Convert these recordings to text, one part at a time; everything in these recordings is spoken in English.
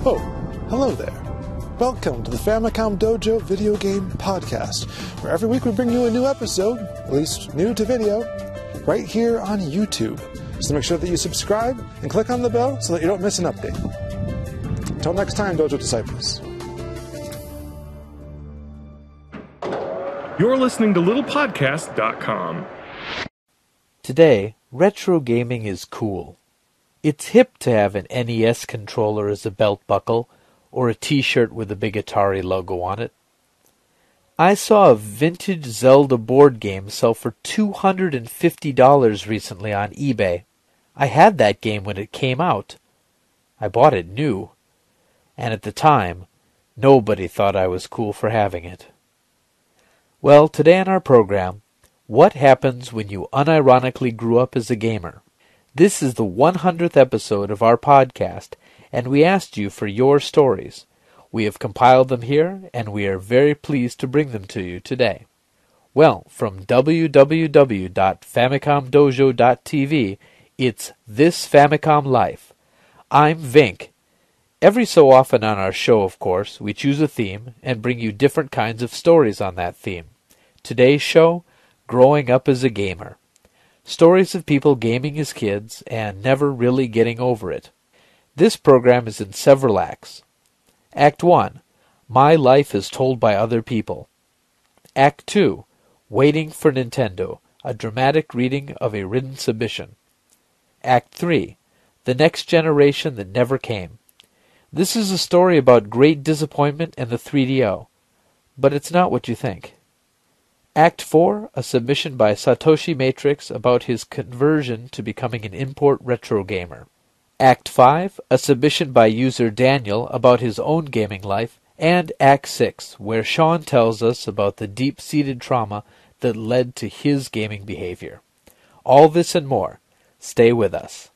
Oh, hello there. Welcome to the Famicom Dojo Video Game Podcast, where every week we bring you a new episode, at least new to video, right here on YouTube. So make sure that you subscribe and click on the bell so that you don't miss an update. Until next time, Dojo Disciples. You're listening to littlepodcast.com. Today, retro gaming is cool. It's hip to have an NES controller as a belt buckle, or a t-shirt with a big Atari logo on it. I saw a vintage Zelda board game sell for $250 recently on eBay. I had that game when it came out. I bought it new. And at the time, nobody thought I was cool for having it. Well, today on our program, what happens when you unironically grew up as a gamer? This is the 100th episode of our podcast, and we asked you for your stories. We have compiled them here, and we are very pleased to bring them to you today. Well, from www.famicomdojo.tv, it's This Famicom Life. I'm Vinnk. Every so often on our show, of course, we choose a theme and bring you different kinds of stories on that theme. Today's show, Growing Up as a Gamer. Stories of people gaming as kids and never really getting over it. This program is in several acts. Act 1, My Life is Told by Other People. Act 2, Waiting for Nintendo, a dramatic reading of a written submission. Act 3, The Next Generation That Never Came. This is a story about great disappointment and the 3DO, but it's not what you think. Act 4, a submission by Satoshi Matrix about his conversion to becoming an import retro gamer. Act 5, a submission by user Daniel about his own gaming life. And Act 6, where Sean tells us about the deep-seated trauma that led to his gaming behavior. All this and more. Stay with us.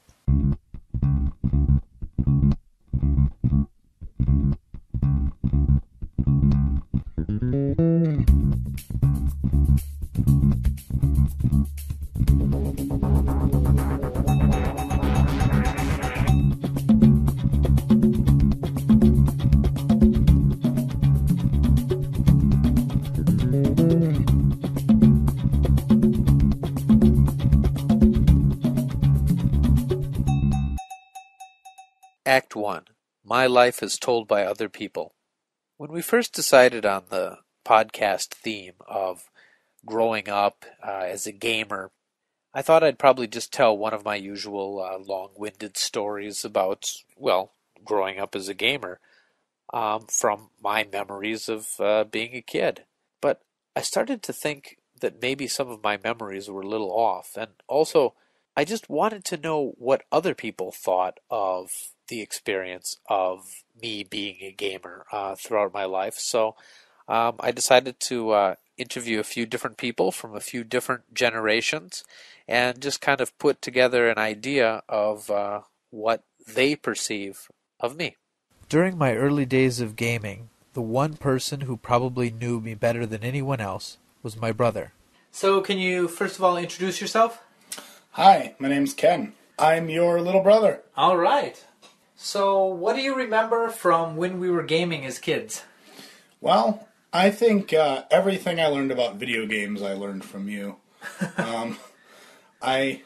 Act 1. My Life is Told by Other People. When we first decided on the podcast theme of growing up as a gamer, I thought I'd probably just tell one of my usual long-winded stories about, well, growing up as a gamer from my memories of being a kid. But I started to think that maybe some of my memories were a little off, and also I just wanted to know what other people thought of the experience of me being a gamer throughout my life. So I decided to interview a few different people from a few different generations and just kind of put together an idea of what they perceive of me. During my early days of gaming, the one person who probably knew me better than anyone else was my brother. So can you first of all introduce yourself? Hi, my name's Ken. I'm your little brother. All right. So what do you remember from when we were gaming as kids? Well, I think everything I learned about video games I learned from you. I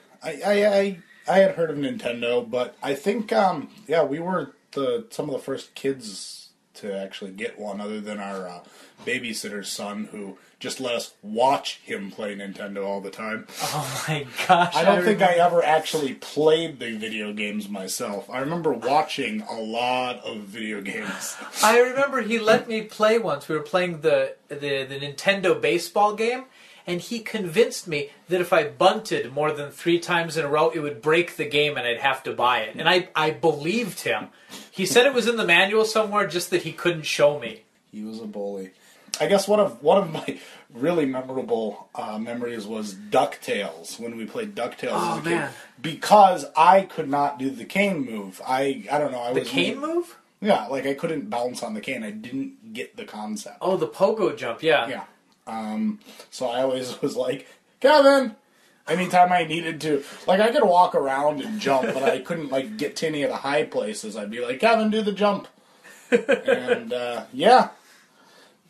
had heard of Nintendo, but I think we were some of the first kids to actually get one, other than our babysitter's son, who just let us watch him play Nintendo all the time. Oh my gosh. I don't think I ever actually played the video games myself. I remember watching a lot of video games. I remember he let me play once. We were playing the Nintendo baseball game, and he convinced me that if I bunted more than 3 times in a row, it would break the game and I'd have to buy it. And I believed him. He said it was in the manual somewhere, just that he couldn't show me. He was a bully. I guess one of my really memorable memories was DuckTales, when we played DuckTales as a kid. Because I could not do the cane move. I don't know. The cane move? Yeah, like I couldn't bounce on the cane. I didn't get the concept. Oh, the pogo jump, yeah. Yeah. So I always was like, Kevin! Anytime I needed to. Like, I could walk around and jump, but I couldn't, like, get to any of the high places. I'd be like, Kevin, do the jump. And yeah,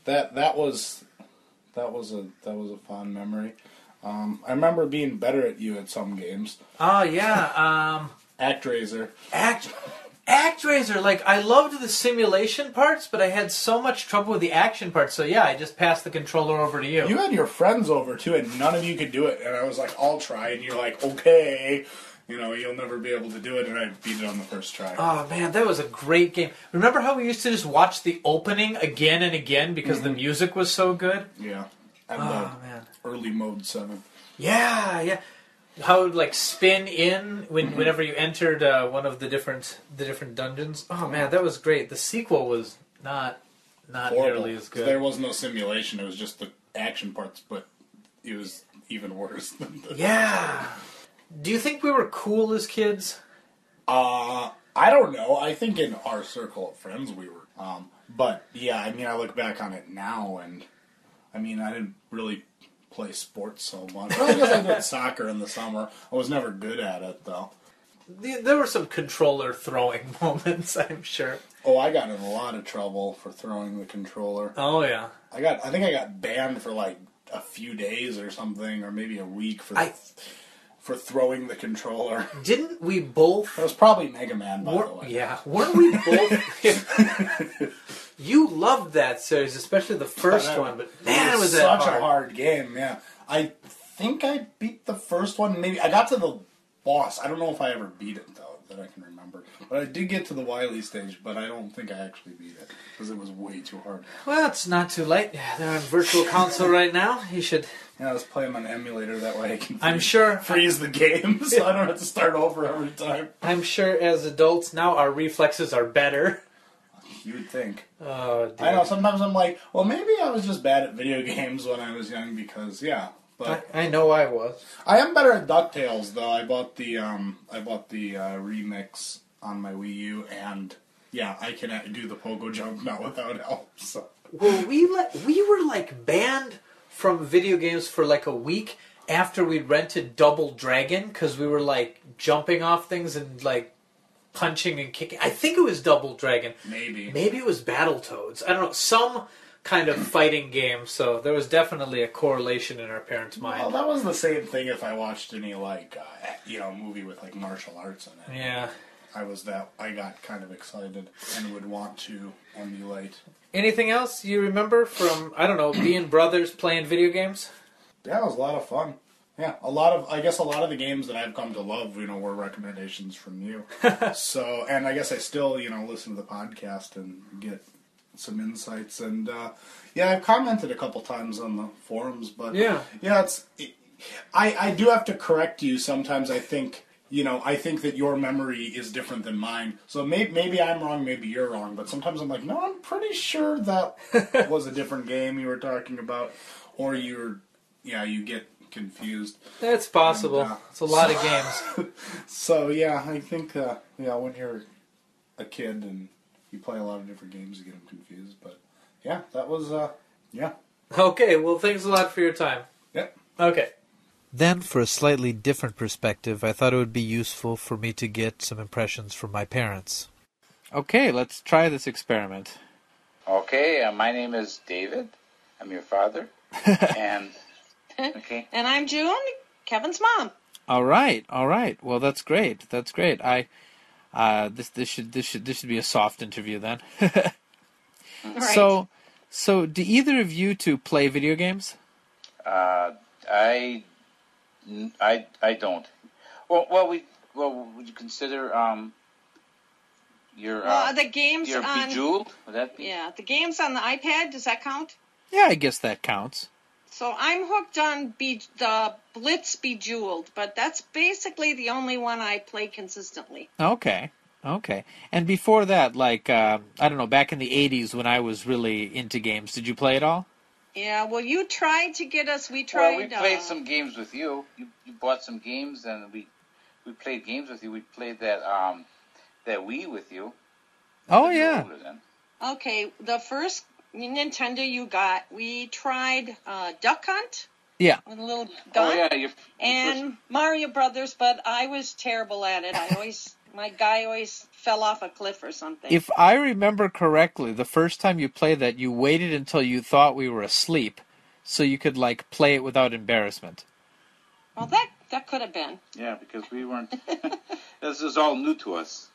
that was a fond memory. I remember being better at you at some games. Oh yeah, ActRaiser. ActRaiser. Like I loved the simulation parts, but I had so much trouble with the action parts. So yeah, I just passed the controller over to you. You had your friends over too, and none of you could do it. And I was like, "I'll try," and you're like, "Okay." You'll never be able to do it, and I beat it on the first try. Oh, man, that was a great game. Remember how we used to just watch the opening again and again because the music was so good? Yeah. And man. Early mode 7. Yeah. How it would, like, spin in whenever you entered one of the different dungeons. Oh, man, that was great. The sequel was not nearly as good. There was no simulation. It was just the action parts, but it was even worse than the... Yeah. Do you think we were cool as kids? I don't know. I think in our circle of friends we were. But yeah, I mean, I look back on it now, and I mean, I didn't really play sports so much. Well, I guess I did soccer in the summer. I was never good at it though. There were some controller throwing moments, I'm sure. Oh, I got in a lot of trouble for throwing the controller. Oh yeah. I think I got banned for like a few days or something, or maybe a week for throwing the controller. Didn't we both... It was probably Mega Man, by the way. Yeah. Weren't we both... You loved that series, especially the first one, but man, it was that such a hard game, yeah. I think I beat the first one. Maybe I got to the boss. I don't know if I ever beat it, though, that I can remember. But I did get to the Wily stage, but I don't think I actually beat it, because it was way too hard. Well, it's not too late. They're on Virtual Console right now. You should... Yeah, I was playing on emulator, that way I can freeze the game, so I don't have to start over every time. I'm sure as adults now our reflexes are better. You would think. Oh, dude. I know, sometimes I'm like, well, maybe I was just bad at video games when I was young, because, yeah. But I know I was. I am better at DuckTales, though. I bought the remix on my Wii U, and, yeah, I can do the pogo jump now without help, so. Well, we were, like, banned from video games for like a week after we rented Double Dragon because we were like jumping off things and like punching and kicking. I think it was Double Dragon. Maybe it was Battletoads. I don't know, some kind of fighting game. So there was definitely a correlation in our parents' mind. Well, that was the same thing if I watched any like movie with like martial arts in it. Yeah. I got kind of excited and would want to emulate. Anything else you remember from, I don't know, being brothers playing video games? Yeah, it was a lot of fun. Yeah, I guess a lot of the games that I've come to love, were recommendations from you. So, and I guess I still, listen to the podcast and get some insights. And, I've commented a couple times on the forums, but I do have to correct you sometimes. I think that your memory is different than mine. So maybe I'm wrong, maybe you're wrong. But sometimes I'm like, no, I'm pretty sure that was a different game you were talking about. Or you get confused. That's possible. And, it's a lot of games. So, I think, when you're a kid and you play a lot of different games, you get them confused. But, that was, Okay, well, thanks a lot for your time. Yep. Okay. Then, for a slightly different perspective, I thought it would be useful for me to get some impressions from my parents. Okay, let's try this experiment. Okay, my name is David. I'm your father. And okay. And I'm June, Kevin's mom. All right. Well, that's great. I this should be a soft interview then. Right. So do either of you two play video games? I don't. Well, would you consider your the games your on Bejeweled? Would that be? Yeah, the games on the iPad. Does that count? Yeah, I guess that counts. So I'm hooked on the Blitz Bejeweled, but that's basically the only one I play consistently. Okay. And before that, like I don't know, back in the 80s when I was really into games, did you play it all? Yeah, well, you tried to get us. We tried. Well, we played some games with you. You bought some games, and we played games with you. We played that Wii with you. Oh yeah. Okay, the first Nintendo you got, we tried Duck Hunt. Yeah. With a little gun. Oh yeah. And Mario Brothers, but I was terrible at it. I always My guy always fell off a cliff or something. If I remember correctly, the first time you played that, you waited until you thought we were asleep, so you could like play it without embarrassment. Well, that could have been. Yeah, because we weren't. This is all new to us.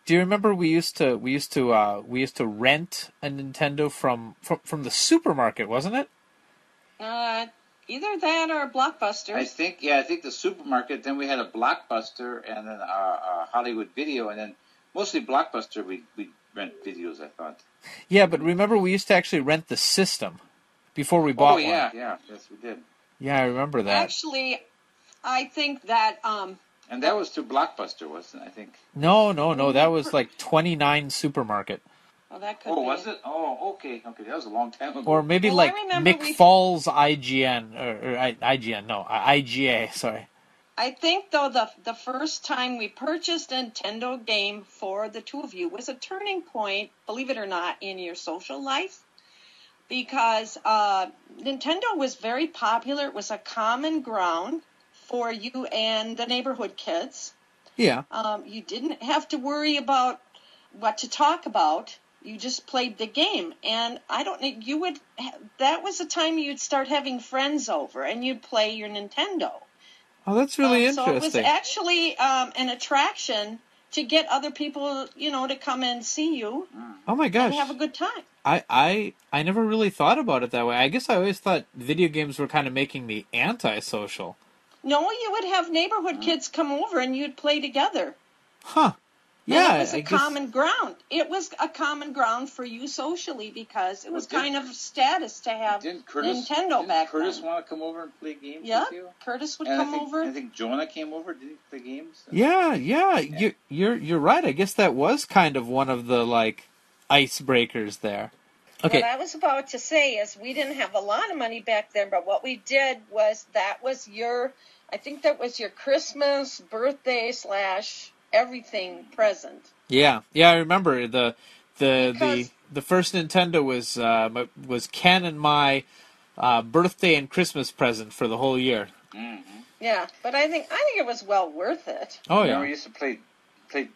Do you remember we used to rent a Nintendo from the supermarket, wasn't it? Either that or Blockbuster. I think the supermarket. Then we had a Blockbuster, and then a Hollywood Video, and then mostly Blockbuster. We rent videos. I thought. Yeah, but remember we used to actually rent the system before we bought one. Yeah, yes, we did. Yeah, I remember that. Actually, I think that And that was through Blockbuster, wasn't it? I think. No, that was like 29 supermarket. Well, that could be. Oh, was it? Oh, okay. That was a long time ago. Or maybe like McFall's IGN, or IGN, no, IGA, sorry. I think, though, the first time we purchased a Nintendo game for the two of you was a turning point, believe it or not, in your social life. Because Nintendo was very popular. It was a common ground for you and the neighborhood kids. Yeah. You didn't have to worry about what to talk about. You just played the game. And I don't know, that was the time you'd start having friends over and you'd play your Nintendo. Oh, that's really interesting. So it was actually an attraction to get other people, to come and see you. Oh my gosh. And have a good time. I never really thought about it that way. I guess I always thought video games were kind of making me antisocial. No, you would have neighborhood kids come over and you'd play together. Huh. Yeah. And it was a common ground. It was a common ground for you socially because it was kind of status to have Nintendo back then. Curtis want to come over and play games with you? Curtis would come over. I think Jonah came over. Did he play games? Yeah. You're right. I guess that was kind of one of the like icebreakers there. Okay. What I was about to say is we didn't have a lot of money back then, but what we did was that was your Christmas, birthday / everything present. Yeah, I remember the first Nintendo was Ken and my birthday and Christmas present for the whole year. Mm-hmm. Yeah, but I think it was well worth it. Oh yeah. Yeah. We used to play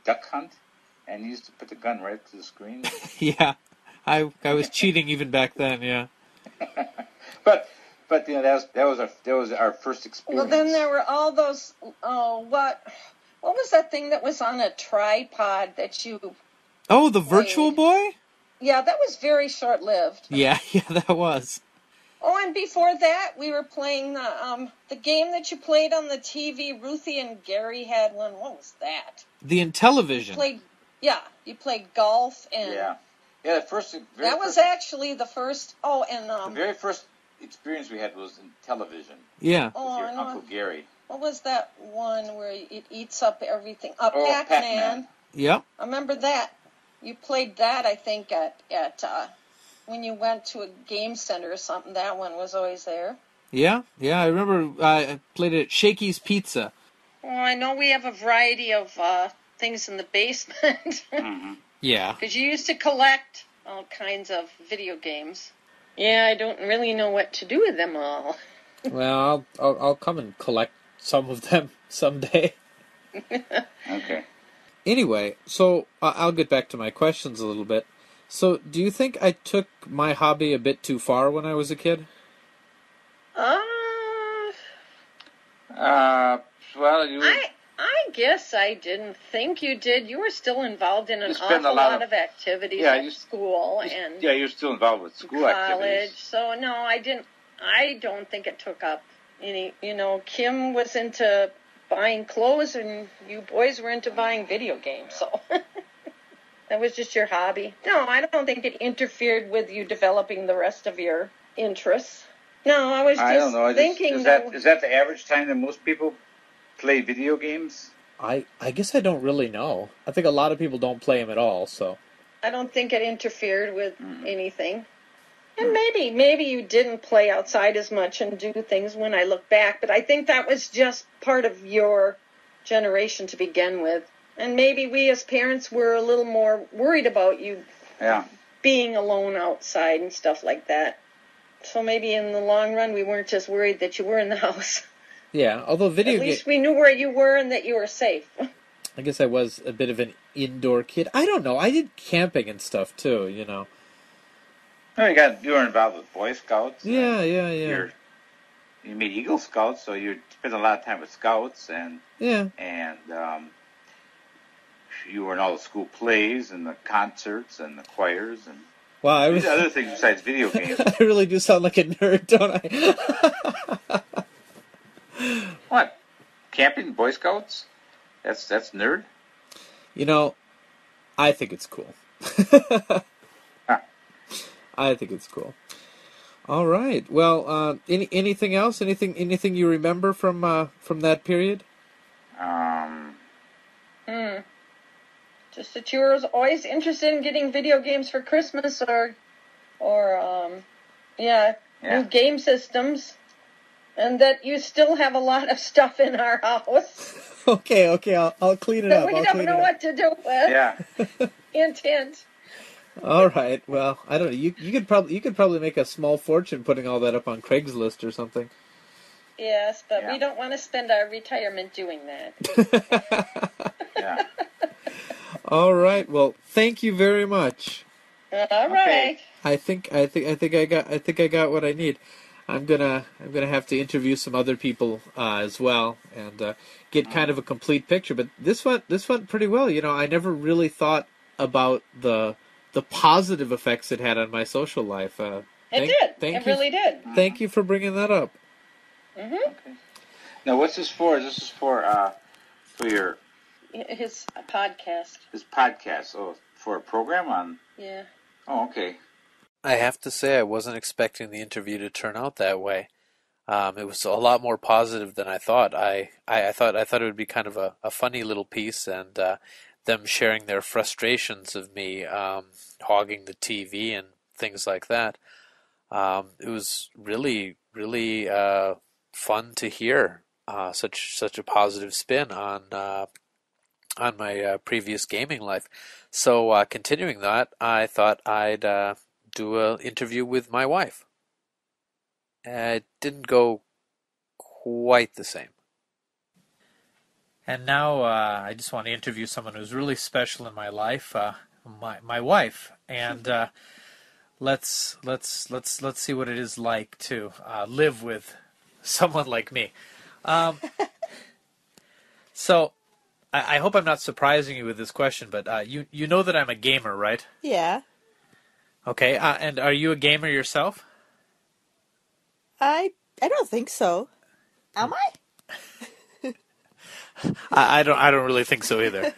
Duck Hunt, and you used to put the gun right to the screen. Yeah, I was cheating even back then. Yeah. But that was our first experience. Well, then there were all those. What was that thing that was on a tripod that you... Oh, the Virtual Boy? Yeah, that was very short-lived. Yeah, that was. Oh, and before that, we were playing the game that you played on the TV. Ruthie and Gary had one. What was that? The Intellivision. You played golf and... Yeah, that was actually the first... Oh, and... the very first experience we had was in television. Yeah. With your Uncle Gary. What was that one where it eats up everything? Pac-Man. Pac-Man. Yep. I remember that. You played that, I think, at when you went to a game center or something. That one was always there. Yeah. I remember I played it at Shakey's Pizza. Well, I know we have a variety of things in the basement. Mm-hmm. Yeah. Because you used to collect all kinds of video games. Yeah, I don't really know what to do with them all. Well, I'll come and collect some of them someday. Okay. Anyway, so I'll get back to my questions a little bit. So, do you think I took my hobby a bit too far when I was a kid? Well, I guess I didn't think you did. You were still involved in an awful lot of activities at school and you're still involved with school college. activities. So no, I didn't. I don't think it took up any. Kim was into buying clothes, and you boys were into buying video games. So that was just your hobby. No, I don't think it interfered with you developing the rest of your interests. No, I was just thinking. Is that the average time that most people play video games? I guess I don't really know. I think a lot of people don't play them at all, so. I don't think it interfered with anything. And maybe you didn't play outside as much and do things when I look back, but I think that was just part of your generation to begin with. And maybe we as parents were a little more worried about you being alone outside and stuff like that. So maybe in the long run we weren't just worried that you were in the house. Yeah, although At least we knew where you were and that you were safe. I guess I was a bit of an indoor kid. I don't know. I did camping and stuff too, you know. Oh, you were involved with Boy Scouts. Yeah. You meet Eagle Scouts, so you spend a lot of time with Scouts, and Yeah. You were in all the school plays and the concerts and the choirs and Wow, these other things besides video games. I really do sound like a nerd, don't I? What? Camping, Boy Scouts? That's nerd? You know, I think it's cool. I think it's cool. All right. Well, anything else? Anything you remember from that period? Just that you were always interested in getting video games for Christmas or new game systems, and that you still have a lot of stuff in our house. Okay, I'll clean it up. We don't know what to do with. Yeah. Hint. All right. Well, I don't know. You could probably make a small fortune putting all that up on Craigslist or something. Yes, but we don't want to spend our retirement doing that. Yeah. All right. Well, thank you very much. All right. I think I got what I need. I'm gonna have to interview some other people as well and get kind of a complete picture. But this went pretty well. You know, I never really thought about the positive effects it had on my social life. It really did. Thank you for bringing that up. Mm-hmm. Okay. Now, what's this for? This is for your his podcast. His podcast. Oh, for a program on. Yeah. Oh, okay. I have to say, I wasn't expecting the interview to turn out that way. It was a lot more positive than I thought. I thought it would be kind of a funny little piece, and them sharing their frustrations of me hogging the TV and things like that. It was really, really fun to hear such a positive spin on my previous gaming life. So continuing that, I thought I'd do an interview with my wife. It didn't go quite the same. And now I just want to interview someone who's really special in my life, my wife, and let's see what it is like to live with someone like me. So I hope I'm not surprising you with this question, but you know that I'm a gamer, right? Yeah. Okay, and are you a gamer yourself? I don't think so. Am I? I don't really think so either.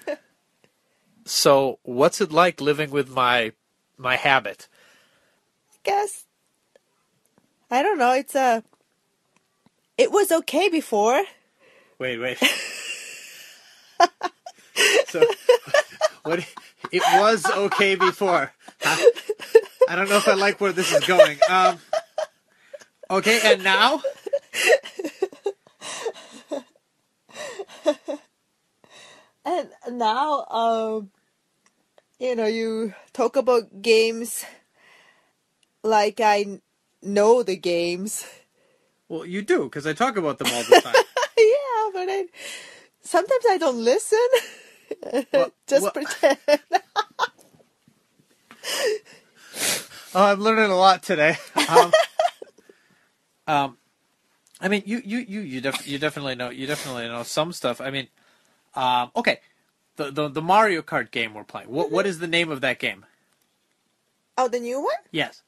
So, what's it like living with my habit? Guess I don't know. It was okay before. Wait. So, what? It was okay before. I don't know if I like where this is going. Okay, and now? And now, you talk about games like I know the games. Well, you do, because I talk about them all the time. Yeah, but sometimes I don't listen. Just pretend. Oh, I'm learning a lot today. I mean, you definitely know some stuff. I mean, okay, the Mario Kart game we're playing. What is the name of that game? Oh, the new one? Yes.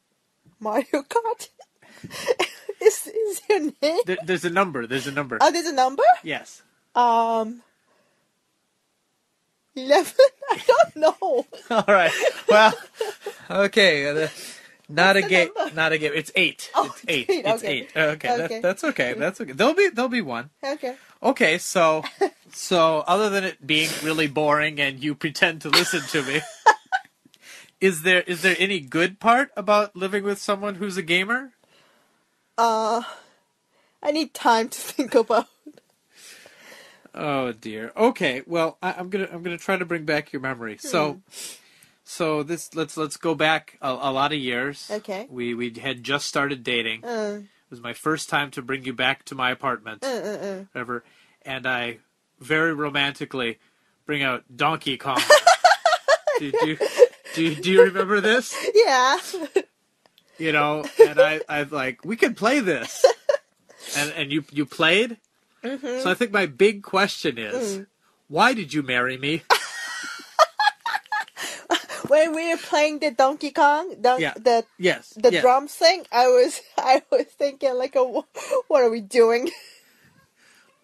Mario Kart. Is your name? There's a number. Oh, there's a number? Yes. 11? I don't know. All right. Well, okay. Not a game. It's 8. Oh, it's 8. it's It's 8. Okay. That's okay. That's okay. There'll be one. Okay. Okay. So other than it being really boring and you pretend to listen to me, is there any good part about living with someone who's a gamer? I need time to think about. Oh dear. Okay. Well, I'm gonna try to bring back your memory. So let's go back a lot of years. Okay. We had just started dating. It was my first time to bring you back to my apartment. Whatever. And I very romantically bring out Donkey Kong. do you remember this? Yeah. You know, and I like, we could play this. And you played? Mm-hmm. So I think my big question is, why did you marry me? When we were playing the Donkey Kong, the Yes. drums thing, I was thinking like, what are we doing?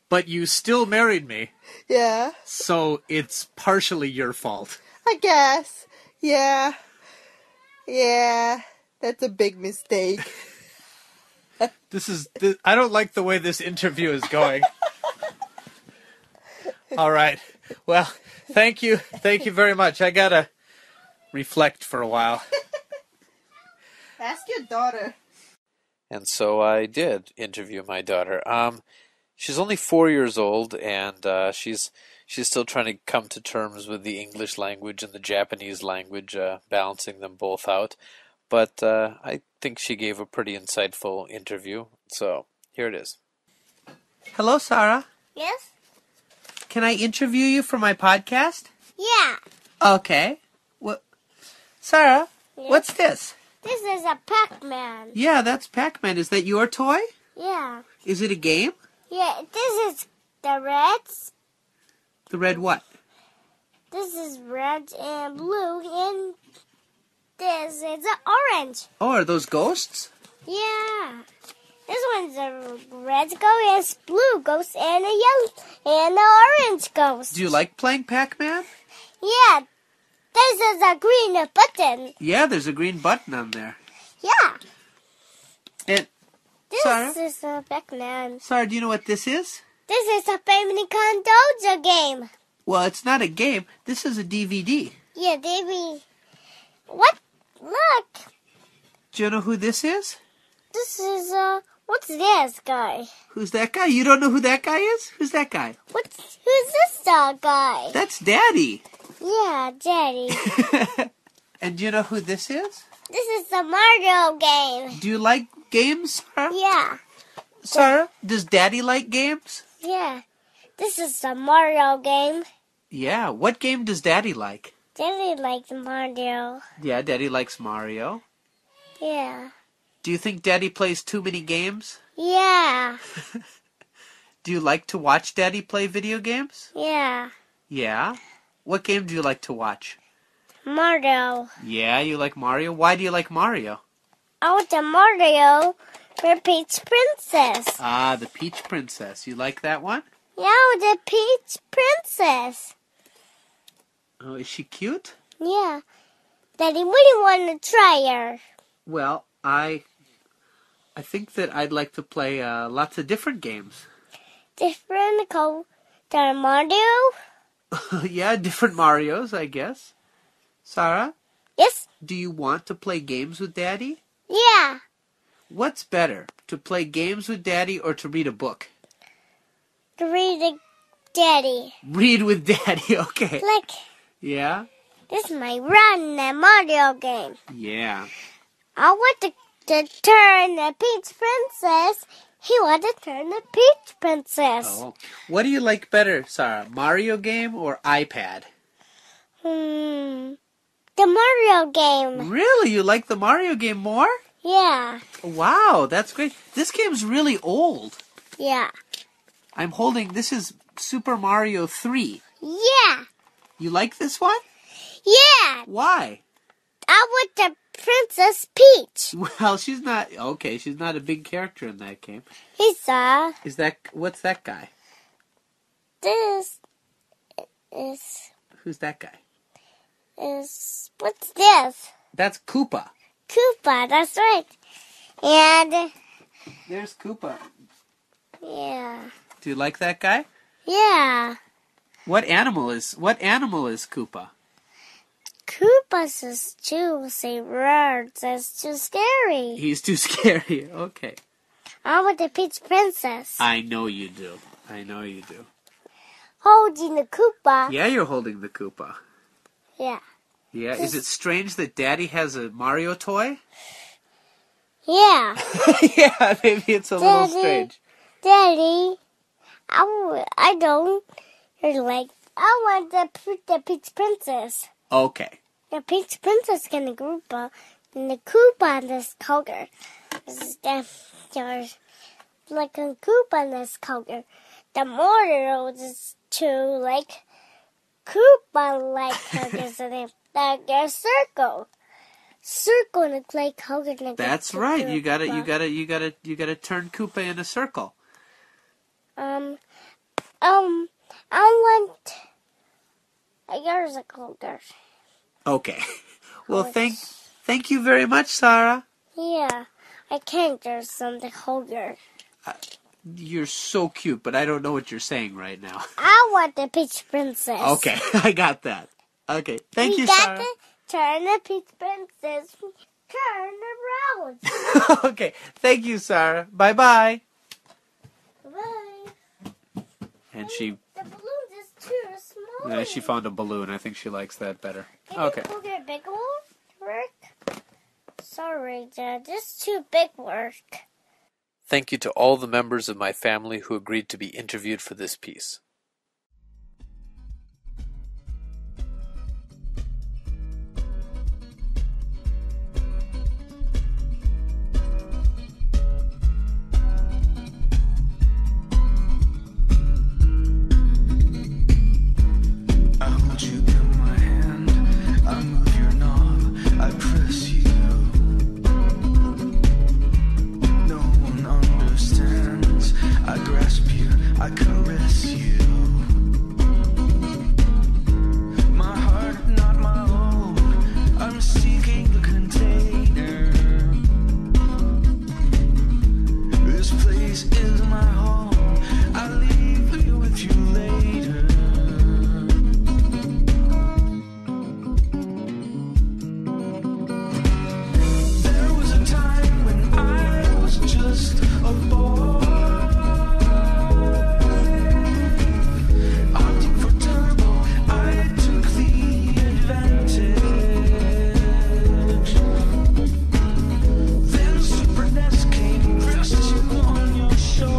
But you still married me. Yeah. So it's partially your fault. I guess. Yeah. Yeah. That's a big mistake. I don't like the way this interview is going. All right. Well, thank you. Thank you very much. I gotta reflect for a while. Ask your daughter. And so I did interview my daughter. She's only 4 years old, and she's still trying to come to terms with the English language and the Japanese language, balancing them both out. But I think she gave a pretty insightful interview. So here it is. Hello, Sarah. Yes? Can I interview you for my podcast? Yeah. Okay. Sarah, Yes? what's this? This is a Pac-Man. Yeah, that's Pac-Man. Is that your toy? Yeah. Is it a game? Yeah, this is the reds. The red what? This is red and blue, and this is orange. Oh, are those ghosts? Yeah. This one's a red ghost, and blue ghost, and a yellow, and an orange ghost. Do you like playing Pac-Man? Yeah. This is a green button. Yeah, there's a green button on there. Yeah. And This Sarah? is a Pac-Man. Sarah, do you know what this is? This is a Famicom Dojo game. Well, it's not a game. This is a DVD. Yeah, Davey. What? Look. Do you know who this is? This is, what's this guy? Who's that guy? You don't know who that guy is? Who's that guy? Who's this guy? That's Daddy. Yeah, Daddy. And do you know who this is? This is the Mario game. Do you like games, Sarah? Yeah, Sarah, does Daddy like games? yeah. This is the Mario game. Yeah. What game does Daddy like? Daddy likes Mario. Yeah, Daddy likes Mario. Yeah. Do you think Daddy plays too many games? Yeah. Do you like to watch Daddy play video games? Yeah. Yeah. What game do you like to watch? Mario. Yeah, you like Mario? Why do you like Mario? I want the Mario for Peach Princess. Ah, the Peach Princess. You like that one? Yeah, I want the Peach Princess. Oh, is she cute? Yeah. Daddy, what do you want to try her? Well, I think that I'd like to play lots of different games. Different called the Mario? Yeah, different Marios, I guess. Sarah, Yes? do you want to play games with Daddy? Yeah. What's better, to play games with Daddy or to read a book? To read the Daddy. Read with Daddy, okay. Look, Yeah? this is my run the Mario game. Yeah. I want to turn the Peach Princess. He wants to turn the Peach Princess. Oh. What do you like better, Sarah? Mario game or iPad? The Mario game. Really? You like the Mario game more? Yeah. Wow, that's great. This game's really old. Yeah. I'm holding, this is Super Mario 3. Yeah. You like this one? Yeah. Why? I want the Princess Peach. Well, she's not a big character in that game. What's that guy? This is, Who's that guy? what's this? That's Koopa. Koopa, that's right. And, There's Koopa. yeah. Do you like that guy? Yeah. What animal is Koopa? Koopa's is too, say words, that's too scary. He's too scary. Okay. I want the Peach Princess. I know you do. Holding the Koopa. Yeah, you're holding the Koopa. Yeah. Yeah, is it strange that Daddy has a Mario toy? Yeah. Yeah, maybe it's a little strange. Daddy, I don't like I want the Peach Princess. Okay. The Peach Princess and the Koopa, and the Koopa and this Coger. There's like a Koopa and this Coger. The mortar is two like Koopa-like Cogers and they're circle. Circle and like Coger. That's right. You gotta turn Koopa in a circle. I want yours a Coger. Okay. Well, thank you very much, Sarah. Yeah, I can't do something Coger. You're so cute, but I don't know what you're saying right now. I want the Peach Princess. Okay, I got that. Okay, thank you, Sarah. Sarah. We got to turn the Peach Princess. Turn around. Okay, thank you, Sarah. Bye-bye. Bye. And she... The balloon is too small. Yeah, she found a balloon. I think she likes that better. Okay. Can you get a big one, Rick? Sorry, Dad. This is too big work. Thank you to all the members of my family who agreed to be interviewed for this piece. I hold you in my hand, I move your knob, I press you. No one understands, I grasp you, I caress you. My heart, not my own, I'm seeking a container. This place is my home, I leave you with you later. There was a time when I was just a boy, opting for turbo, I took the advantage. Then Super NES came, pressed you on your shoulder.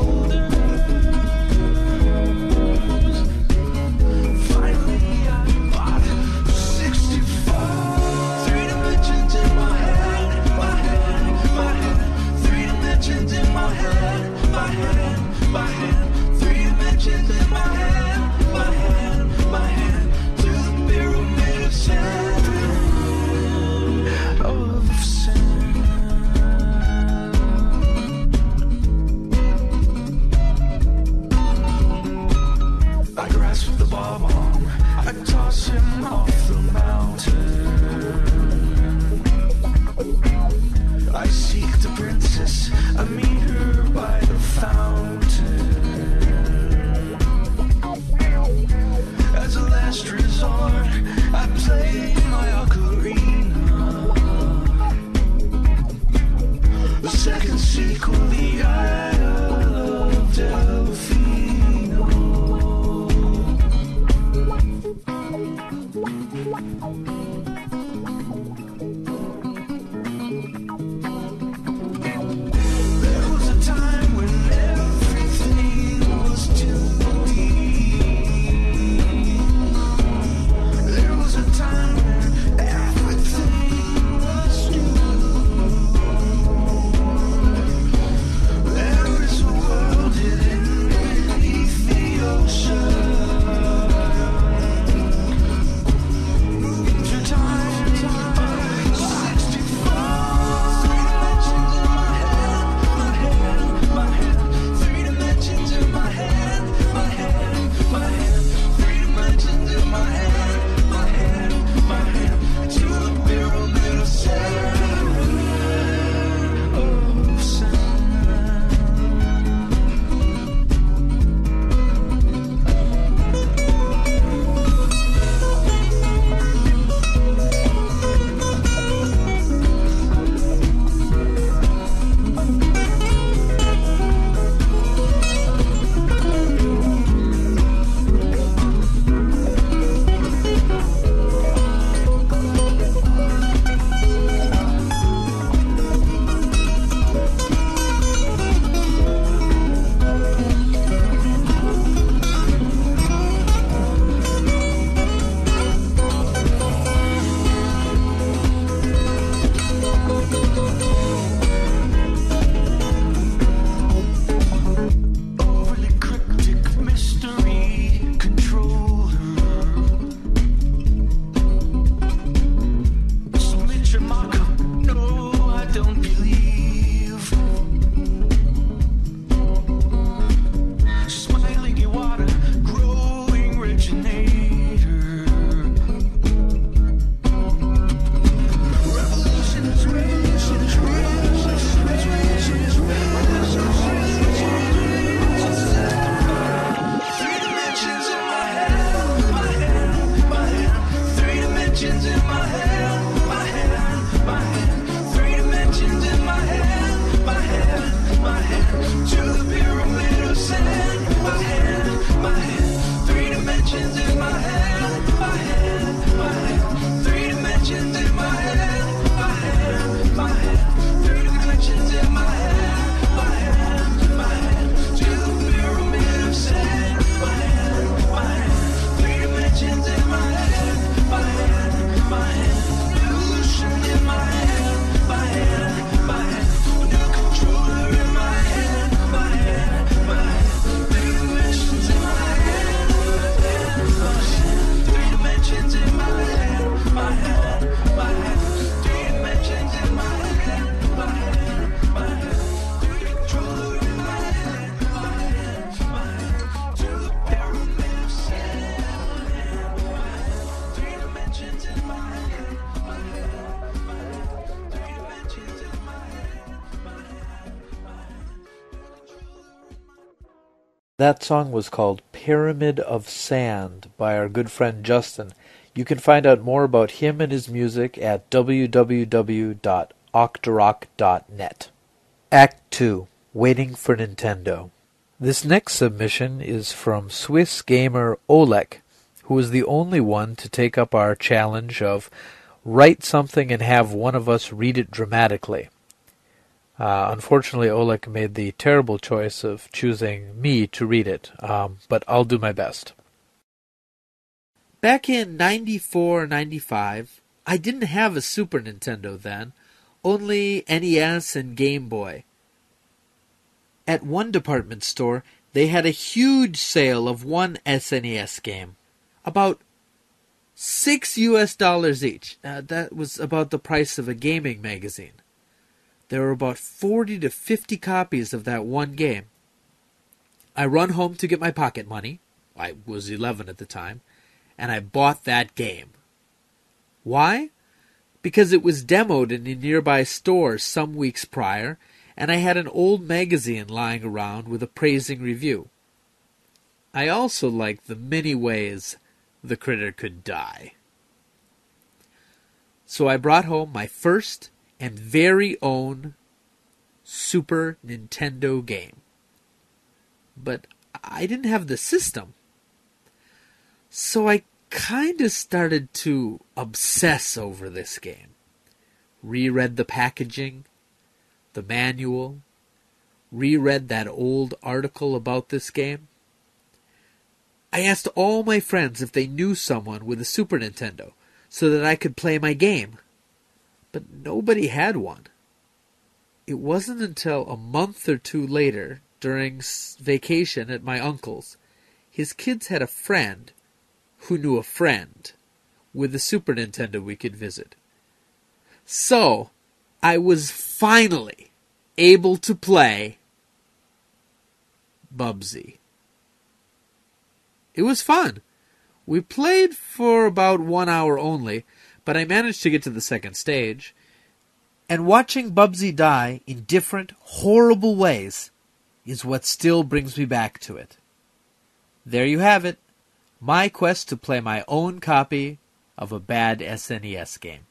That song was called Pyramid of Sand by our good friend Justin. You can find out more about him and his music at www.octorok.net. Act 2. Waiting for Nintendo. This next submission is from Swiss gamer Oelk, who was the only one to take up our challenge of write something and have one of us read it dramatically. Unfortunately, Oelk made the terrible choice of choosing me to read it, but I'll do my best. Back in 94-95, I didn't have a Super Nintendo then, only NES and Game Boy. At one department store, they had a huge sale of one SNES game, about $6 each. That was about the price of a gaming magazine. There were about 40 to 50 copies of that one game. I run home to get my pocket money. I was 11 at the time. And I bought that game. Why? Because it was demoed in a nearby store some weeks prior, and I had an old magazine lying around with a praising review. I also liked the many ways the critter could die. So I brought home my first and very own Super Nintendo game. But I didn't have the system. So I kind of started to obsess over this game. Reread the packaging, the manual, reread that old article about this game. I asked all my friends if they knew someone with a Super Nintendo so that I could play my game. But nobody had one. It wasn't until a month or two later, during vacation at my uncle's, his kids had a friend who knew a friend with a Super Nintendo we could visit. So, I was finally able to play Bubsy. It was fun. We played for about 1 hour only, but I managed to get to the second stage. And watching Bubsy die in different, horrible ways is what still brings me back to it. There you have it. My quest to play my own copy of a bad SNES game.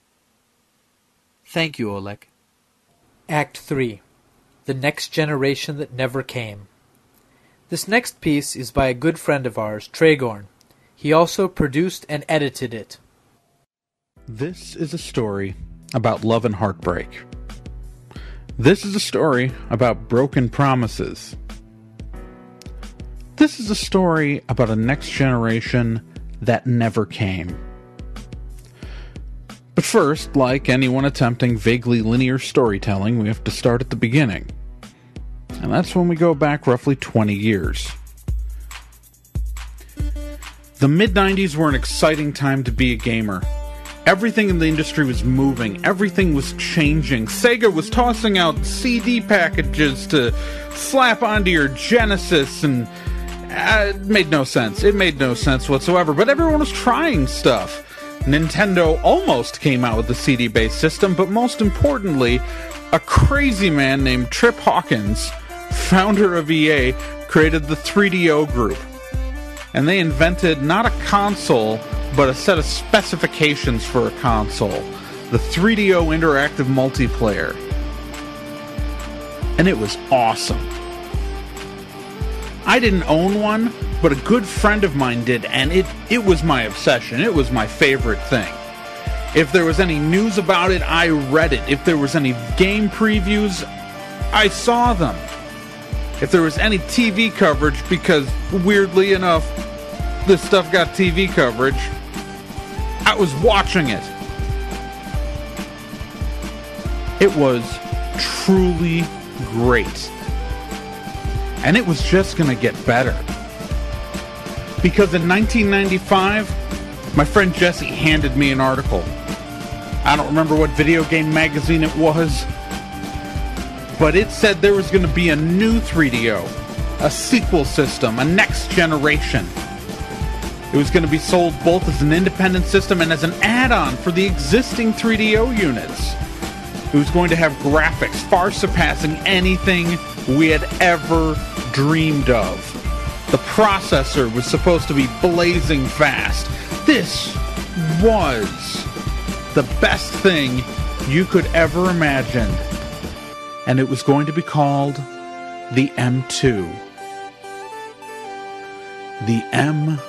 Thank you, Oelk. Act 3. The Next Generation That Never Came. This next piece is by a good friend of ours, Trae Dorn. He also produced and edited it. This is a story about love and heartbreak. This is a story about broken promises. This is a story about a next generation that never came. But first, like anyone attempting vaguely linear storytelling, we have to start at the beginning. And that's when we go back roughly 20 years. The mid-90s were an exciting time to be a gamer. Everything in the industry was moving. Everything was changing. Sega was tossing out CD packages to slap onto your Genesis, and it made no sense. It made no sense whatsoever. But everyone was trying stuff. Nintendo almost came out with the CD-based system, but most importantly, a crazy man named Trip Hawkins, founder of EA, created the 3DO group. And they invented not a console, but a set of specifications for a console. The 3DO Interactive Multiplayer. And it was awesome. I didn't own one, but a good friend of mine did, and it was my obsession. It was my favorite thing. If there was any news about it, I read it. If there was any game previews, I saw them. If there was any TV coverage, because weirdly enough, this stuff got TV coverage, I was watching it. It was truly great. And it was just going to get better. Because in 1995, my friend Jesse handed me an article. I don't remember what video game magazine it was, but it said there was going to be a new 3DO, a sequel system, a next generation. It was going to be sold both as an independent system and as an add-on for the existing 3DO units. It was going to have graphics far surpassing anything we had ever dreamed of. The processor was supposed to be blazing fast. This was the best thing you could ever imagine. And it was going to be called the M2. The M2.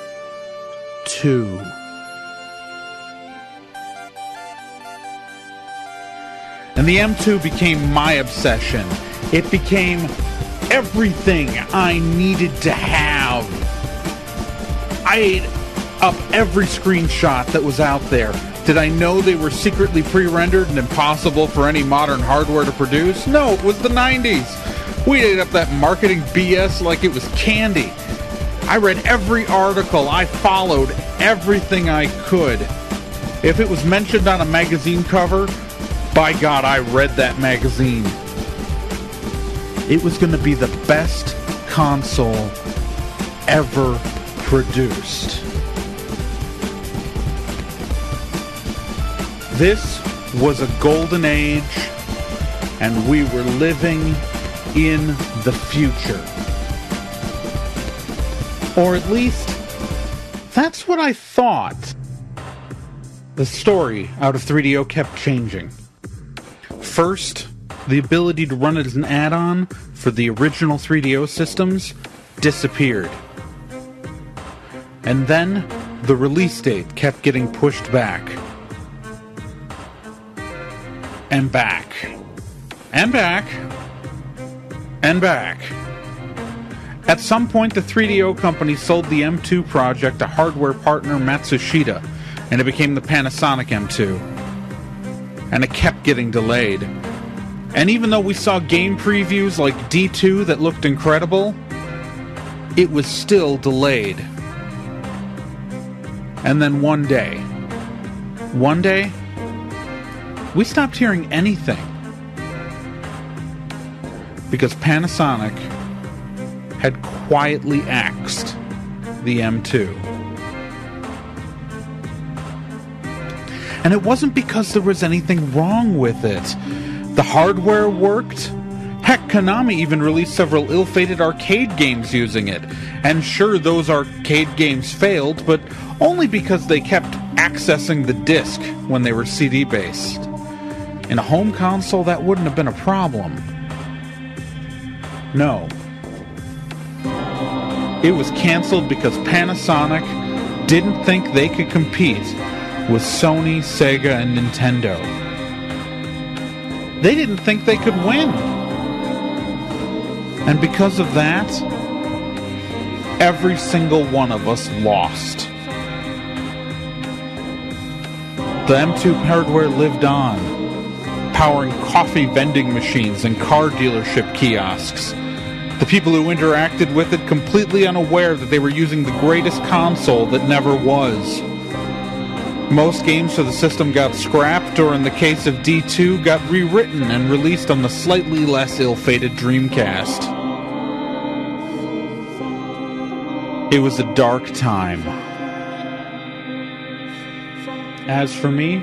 And the M2 became my obsession. It became everything I needed to have. I ate up every screenshot that was out there. Did I know they were secretly pre-rendered and impossible for any modern hardware to produce? No, it was the 90s. We ate up that marketing BS like it was candy. I read every article. I followed everything I could. If it was mentioned on a magazine cover, by God, I read that magazine. It was going to be the best console ever produced. This was a golden age, and we were living in the future. Or at least, that's what I thought. The story out of 3DO kept changing. First, the ability to run it as an add-on for the original 3DO systems disappeared. And then, the release date kept getting pushed back. And back. And back. And back. At some point, the 3DO company sold the M2 project to hardware partner Matsushita, and it became the Panasonic M2. And it kept getting delayed. And even though we saw game previews like D2 that looked incredible, it was still delayed. And then one day, we stopped hearing anything. Because Panasonic had quietly axed the M2. And it wasn't because there was anything wrong with it. The hardware worked. Heck, Konami even released several ill-fated arcade games using it. And sure, those arcade games failed, but only because they kept accessing the disc when they were CD-based. In a home console, that wouldn't have been a problem. No. It was canceled because Panasonic didn't think they could compete with Sony, Sega, and Nintendo. They didn't think they could win. And because of that, every single one of us lost. The M2 hardware lived on, powering coffee vending machines and car dealership kiosks. The people who interacted with it completely unaware that they were using the greatest console that never was. Most games for the system got scrapped, or in the case of D2, got rewritten and released on the slightly less ill-fated Dreamcast. It was a dark time. As for me,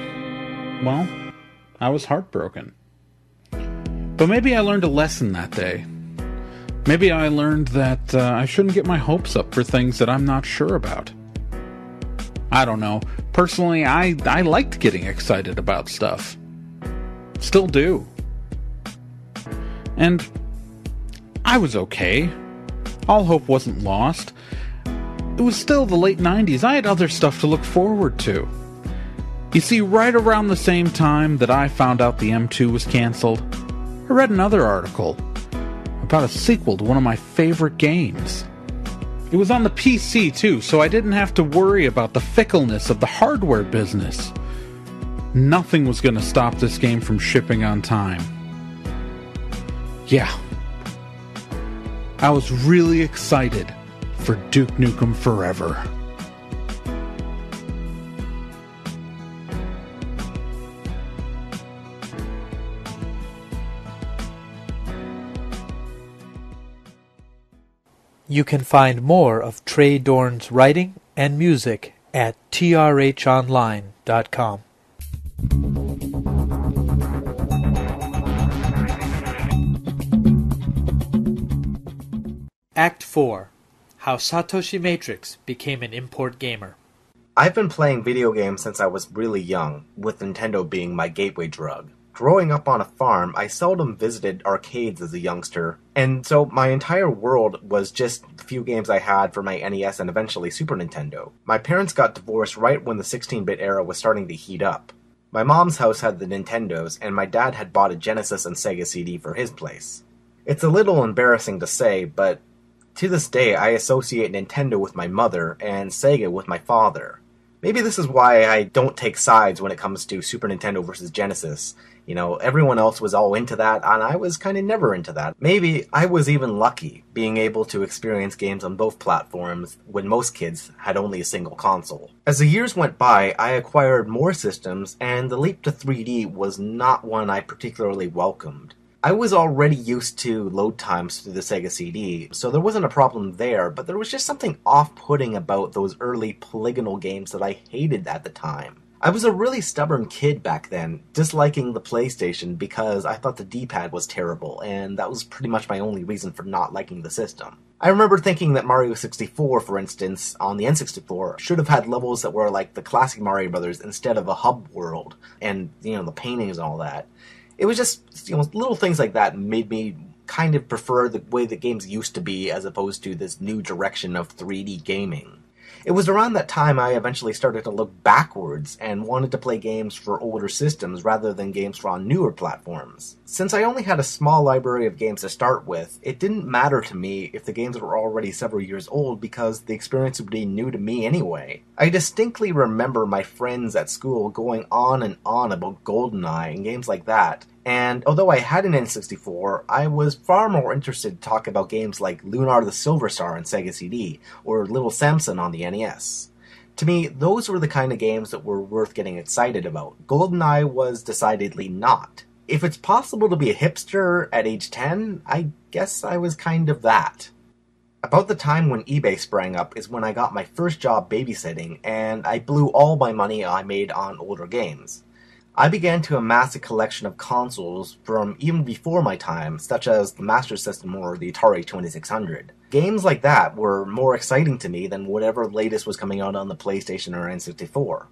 well, I was heartbroken. But maybe I learned a lesson that day. Maybe I learned that I shouldn't get my hopes up for things that I'm not sure about. I don't know. Personally, I liked getting excited about stuff. Still do. And I was okay. All hope wasn't lost. It was still the late 90s. I had other stuff to look forward to. You see, right around the same time that I found out the M2 was canceled, I read another article about a sequel to one of my favorite games. It was on the PC too, so I didn't have to worry about the fickleness of the hardware business. Nothing was going to stop this game from shipping on time. Yeah. I was really excited for Duke Nukem Forever. You can find more of Trae Dorn's writing and music at trhonline.com. Act 4. How Satoshi Matrix became an import gamer. I've been playing video games since I was really young, with Nintendo being my gateway drug. Growing up on a farm, I seldom visited arcades as a youngster, and so my entire world was just the few games I had for my NES and eventually Super Nintendo. My parents got divorced right when the 16-bit era was starting to heat up. My mom's house had the Nintendos, and my dad had bought a Genesis and Sega CD for his place. It's a little embarrassing to say, but to this day I associate Nintendo with my mother and Sega with my father. Maybe this is why I don't take sides when it comes to Super Nintendo versus Genesis. You know, everyone else was all into that, and I was kind of never into that. Maybe I was even lucky, being able to experience games on both platforms when most kids had only a single console. As the years went by, I acquired more systems, and the leap to 3D was not one I particularly welcomed. I was already used to load times through the Sega CD, so there wasn't a problem there, but there was just something off-putting about those early polygonal games that I hated at the time. I was a really stubborn kid back then, disliking the PlayStation because I thought the D-pad was terrible, and that was pretty much my only reason for not liking the system. I remember thinking that Mario 64, for instance, on the N64, should have had levels that were like the classic Mario Brothers instead of a hub world, and, the paintings and all that. It was just, little things like that made me kind of prefer the way that games used to be as opposed to this new direction of 3D gaming. It was around that time I eventually started to look backwards and wanted to play games for older systems rather than games for on newer platforms. Since I only had a small library of games to start with, it didn't matter to me if the games were already several years old because the experience would be new to me anyway. I distinctly remember my friends at school going on and on about GoldenEye and games like that. And although I had an N64, I was far more interested to talk about games like Lunar the Silver Star on Sega CD, or Little Samson on the NES. To me, those were the kind of games that were worth getting excited about. GoldenEye was decidedly not. If it's possible to be a hipster at age 10, I guess I was kind of that. About the time when eBay sprang up is when I got my first job babysitting, and I blew all my money I made on older games. I began to amass a collection of consoles from even before my time, such as the Master System or the Atari 2600. Games like that were more exciting to me than whatever latest was coming out on the PlayStation or N64.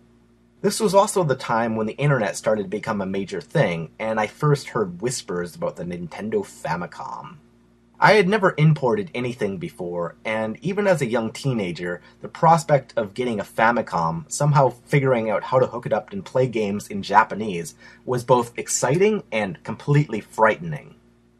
This was also the time when the internet started to become a major thing, and I first heard whispers about the Nintendo Famicom. I had never imported anything before, and even as a young teenager, the prospect of getting a Famicom, somehow figuring out how to hook it up and play games in Japanese, was both exciting and completely frightening.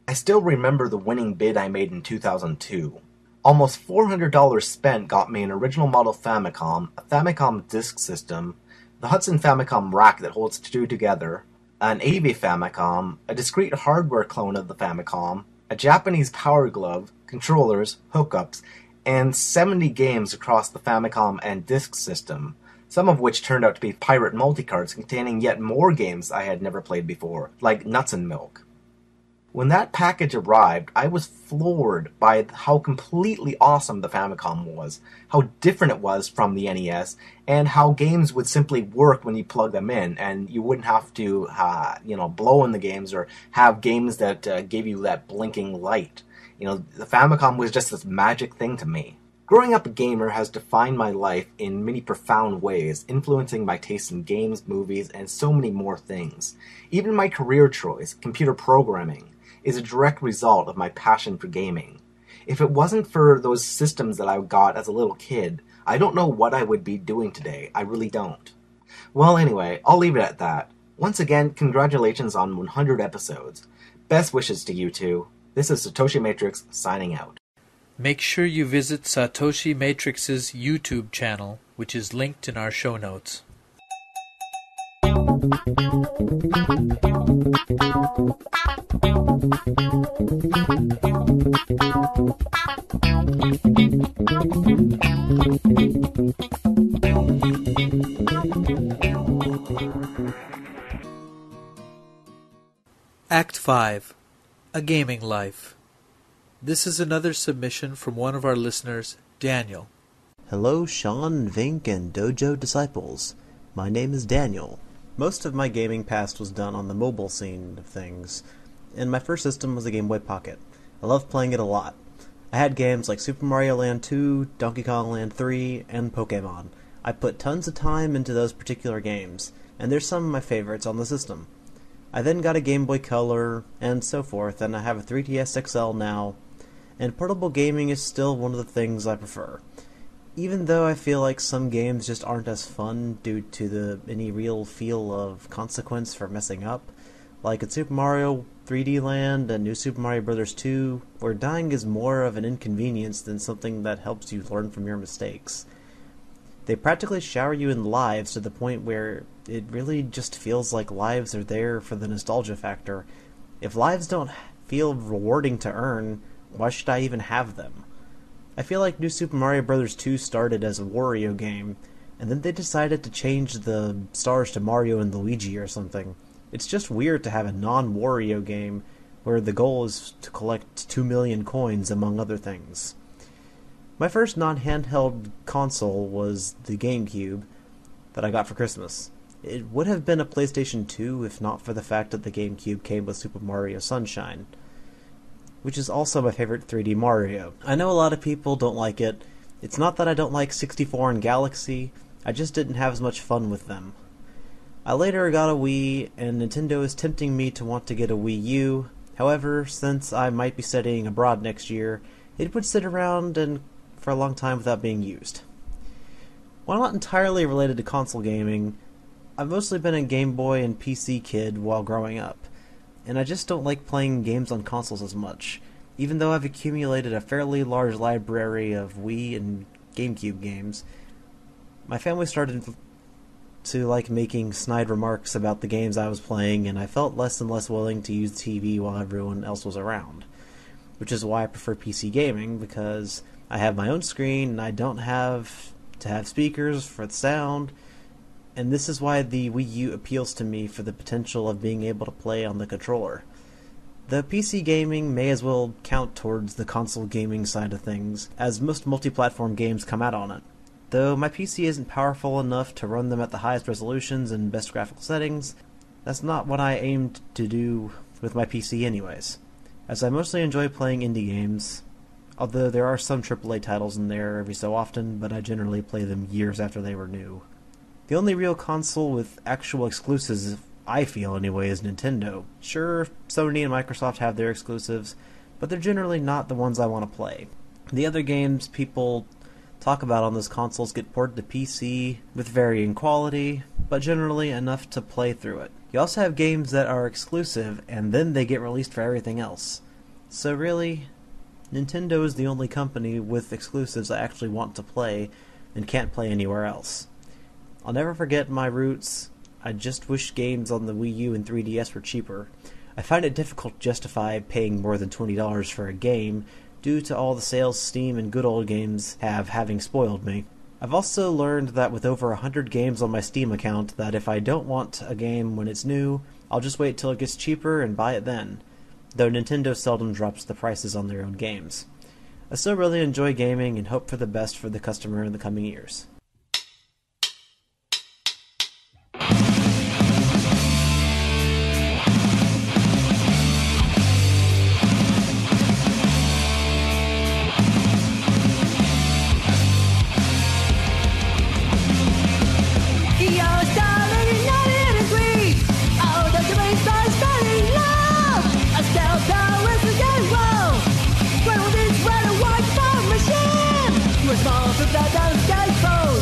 I still remember the winning bid I made in 2002. Almost $400 spent got me an original model Famicom, a Famicom disk system, the Hudson Famicom rack that holds two together, an AV Famicom, a discrete hardware clone of the Famicom, a Japanese power glove, controllers, hookups, and 70 games across the Famicom and disk system, some of which turned out to be pirate multicards containing yet more games I had never played before, like Nuts and Milk. When that package arrived, I was floored by how completely awesome the Famicom was, how different it was from the NES, and how games would simply work when you plug them in, and you wouldn't have to, blow in the games or have games that gave you that blinking light. The Famicom was just this magic thing to me. Growing up a gamer has defined my life in many profound ways, influencing my taste in games, movies, and so many more things. Even my career choice, computer programming, is a direct result of my passion for gaming. If it wasn't for those systems that I got as a little kid, I don't know what I would be doing today. I really don't. Well, anyway, I'll leave it at that. Once again, congratulations on 100 episodes. Best wishes to you two. This is Satoshi Matrix signing out. Make sure you visit Satoshi Matrix's YouTube channel, which is linked in our show notes. Act 5. A Gaming Life. This is another submission from one of our listeners, Daniel. Hello, Sean, Vinnk, and Dojo disciples. My name is Daniel. Most of my gaming past was done on the mobile scene of things, and my first system was a Game Boy Pocket. I loved playing it a lot. I had games like Super Mario Land 2, Donkey Kong Land 3, and Pokemon. I put tons of time into those particular games, and they're some of my favorites on the system. I then got a Game Boy Color, and so forth, and I have a 3DS XL now, and portable gaming is still one of the things I prefer. Even though I feel like some games just aren't as fun due to any real feel of consequence for messing up, like in Super Mario 3D Land and New Super Mario Bros. 2, where dying is more of an inconvenience than something that helps you learn from your mistakes. They practically shower you in lives to the point where it really just feels like lives are there for the nostalgia factor. If lives don't feel rewarding to earn, why should I even have them? I feel like New Super Mario Bros. 2 started as a Wario game, and then they decided to change the stars to Mario and Luigi or something. It's just weird to have a non-Wario game where the goal is to collect 2 million coins, among other things. My first non-handheld console was the GameCube that I got for Christmas. It would have been a PlayStation 2 if not for the fact that the GameCube came with Super Mario Sunshine, which is also my favorite 3D Mario. I know a lot of people don't like it. It's not that I don't like 64 and Galaxy, I just didn't have as much fun with them. I later got a Wii, and Nintendo is tempting me to want to get a Wii U. However, since I might be studying abroad next year, it would sit around and for a long time without being used. While not entirely related to console gaming, I've mostly been a Game Boy and PC kid while growing up, and I just don't like playing games on consoles as much, even though I've accumulated a fairly large library of Wii and GameCube games. My family started to like making snide remarks about the games I was playing, and I felt less and less willing to use the TV while everyone else was around. Which is why I prefer PC gaming, because I have my own screen, and I don't have to have speakers for the sound, and this is why the Wii U appeals to me for the potential of being able to play on the controller. The PC gaming may as well count towards the console gaming side of things, as most multi-platform games come out on it. Though my PC isn't powerful enough to run them at the highest resolutions and best graphical settings, that's not what I aimed to do with my PC anyways, as I mostly enjoy playing indie games, although there are some AAA titles in there every so often, but I generally play them years after they were new. The only real console with actual exclusives, I feel anyway, is Nintendo. Sure, Sony and Microsoft have their exclusives, but they're generally not the ones I want to play. The other games people talk about on those consoles get ported to PC with varying quality, but generally enough to play through it. You also have games that are exclusive, and then they get released for everything else. So really, Nintendo is the only company with exclusives I actually want to play and can't play anywhere else. I'll never forget my roots. I just wish games on the Wii U and 3DS were cheaper. I find it difficult to justify paying more than $20 for a game due to all the sales Steam and good old games have having spoiled me. I've also learned that with over 100 games on my Steam account that if I don't want a game when it's new, I'll just wait till it gets cheaper and buy it then, though Nintendo seldom drops the prices on their own games. I still really enjoy gaming and hope for the best for the customer in the coming years. Small to that down sky phone.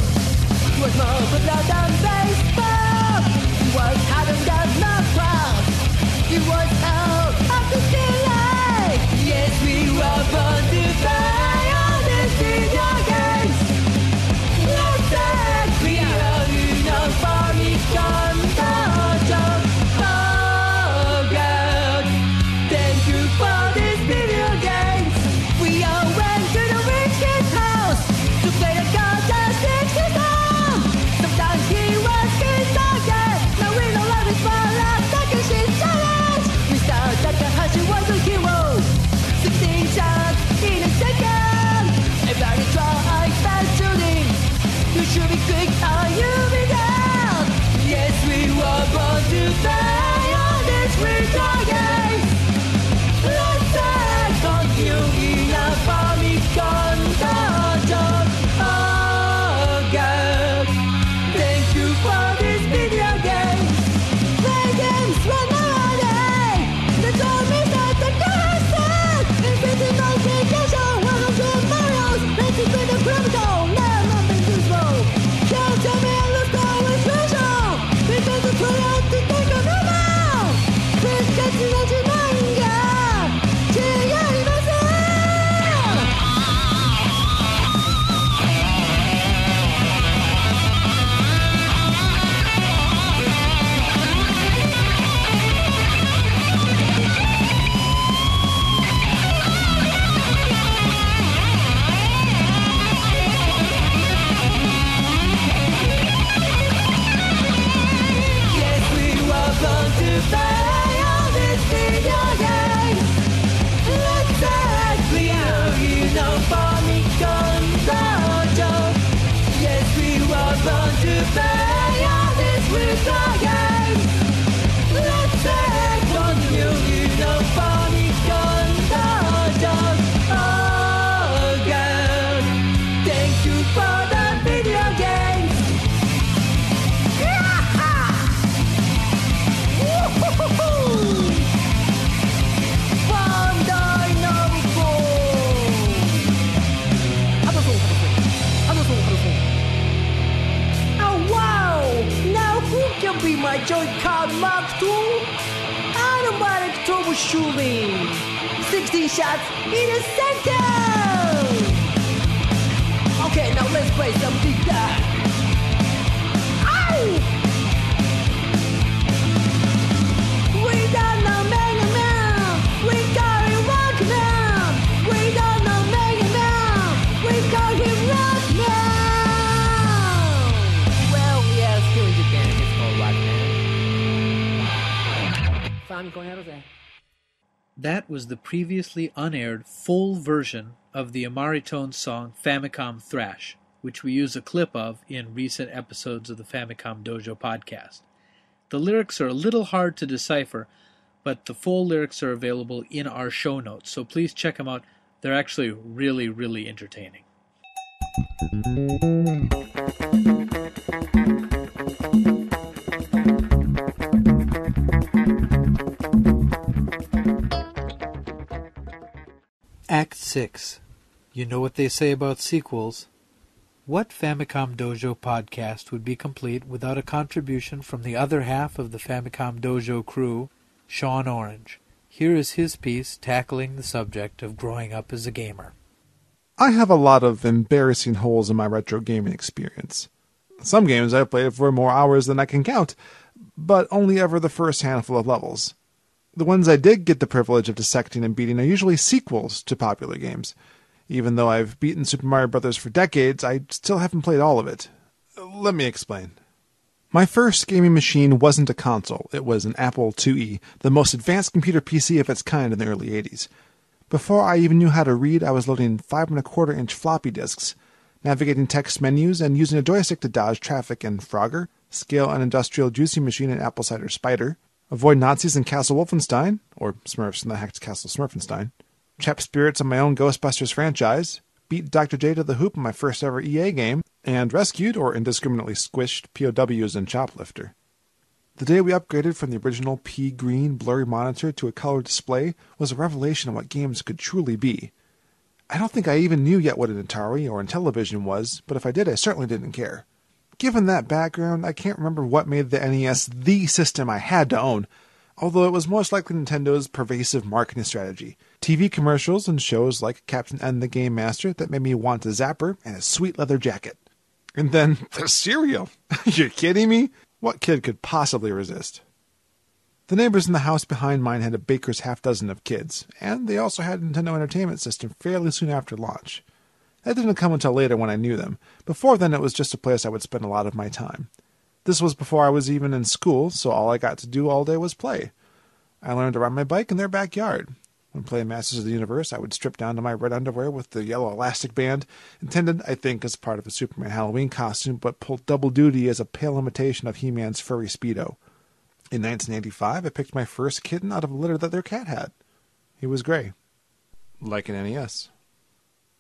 Joy-Con Mark II, automatic troubleshooting, 16 shots in a second. Okay, now let's play some deep dive. Ow! We got no Mega Man, we got him rock now. We got no Mega Man, we got him rock now. Well, yeah, still in Japan, it's called rock now. Famicom, how was that? That was the previously unaired full version of the Amaritone song Famicom Thrash, which we use a clip of in recent episodes of the Famicom Dojo podcast. The lyrics are a little hard to decipher, but the full lyrics are available in our show notes, so please check them out. They're actually really, really entertaining. Act 6. You know what they say about sequels. What Famicom Dojo podcast would be complete without a contribution from the other half of the Famicom Dojo crew, SeanOrange? Here is his piece tackling the subject of growing up as a gamer. I have a lot of embarrassing holes in my retro gaming experience. Some games I've played for more hours than I can count, but only ever the first handful of levels. The ones I did get the privilege of dissecting and beating are usually sequels to popular games. Even though I've beaten Super Mario Bros. For decades, I still haven't played all of it. Let me explain. My first gaming machine wasn't a console. It was an Apple IIe, the most advanced computer PC of its kind in the early 80s. Before I even knew how to read, I was loading 5¼ floppy disks, navigating text menus, and using a joystick to dodge traffic in Frogger, scale an industrial juicing machine in Apple Cider Spider, avoid Nazis in Castle Wolfenstein, or Smurfs in the hacked Castle Smurfenstein, chap spirits on my own Ghostbusters franchise, beat Dr. J to the hoop in my first ever EA game, and rescued or indiscriminately squished POWs in Choplifter. The day we upgraded from the original pea-green blurry monitor to a color display was a revelation of what games could truly be. I don't think I even knew yet what an Atari or Intellivision was, but if I did, I certainly didn't care. Given that background, I can't remember what made the NES the system I had to own, although it was most likely Nintendo's pervasive marketing strategy. TV commercials and shows like Captain N the Game Master that made me want a zapper and a sweet leather jacket. And then the cereal. You're kidding me? What kid could possibly resist? The neighbors in the house behind mine had a baker's half dozen of kids, and they also had a Nintendo Entertainment System fairly soon after launch. That didn't come until later when I knew them. Before then, it was just a place I would spend a lot of my time. This was before I was even in school, so all I got to do all day was play. I learned to ride my bike in their backyard. When playing Masters of the Universe, I would strip down to my red underwear with the yellow elastic band, intended, I think, as part of a Superman Halloween costume, but pulled double duty as a pale imitation of He-Man's furry Speedo. In 1985, I picked my first kitten out of a litter that their cat had. He was gray. Like an NES.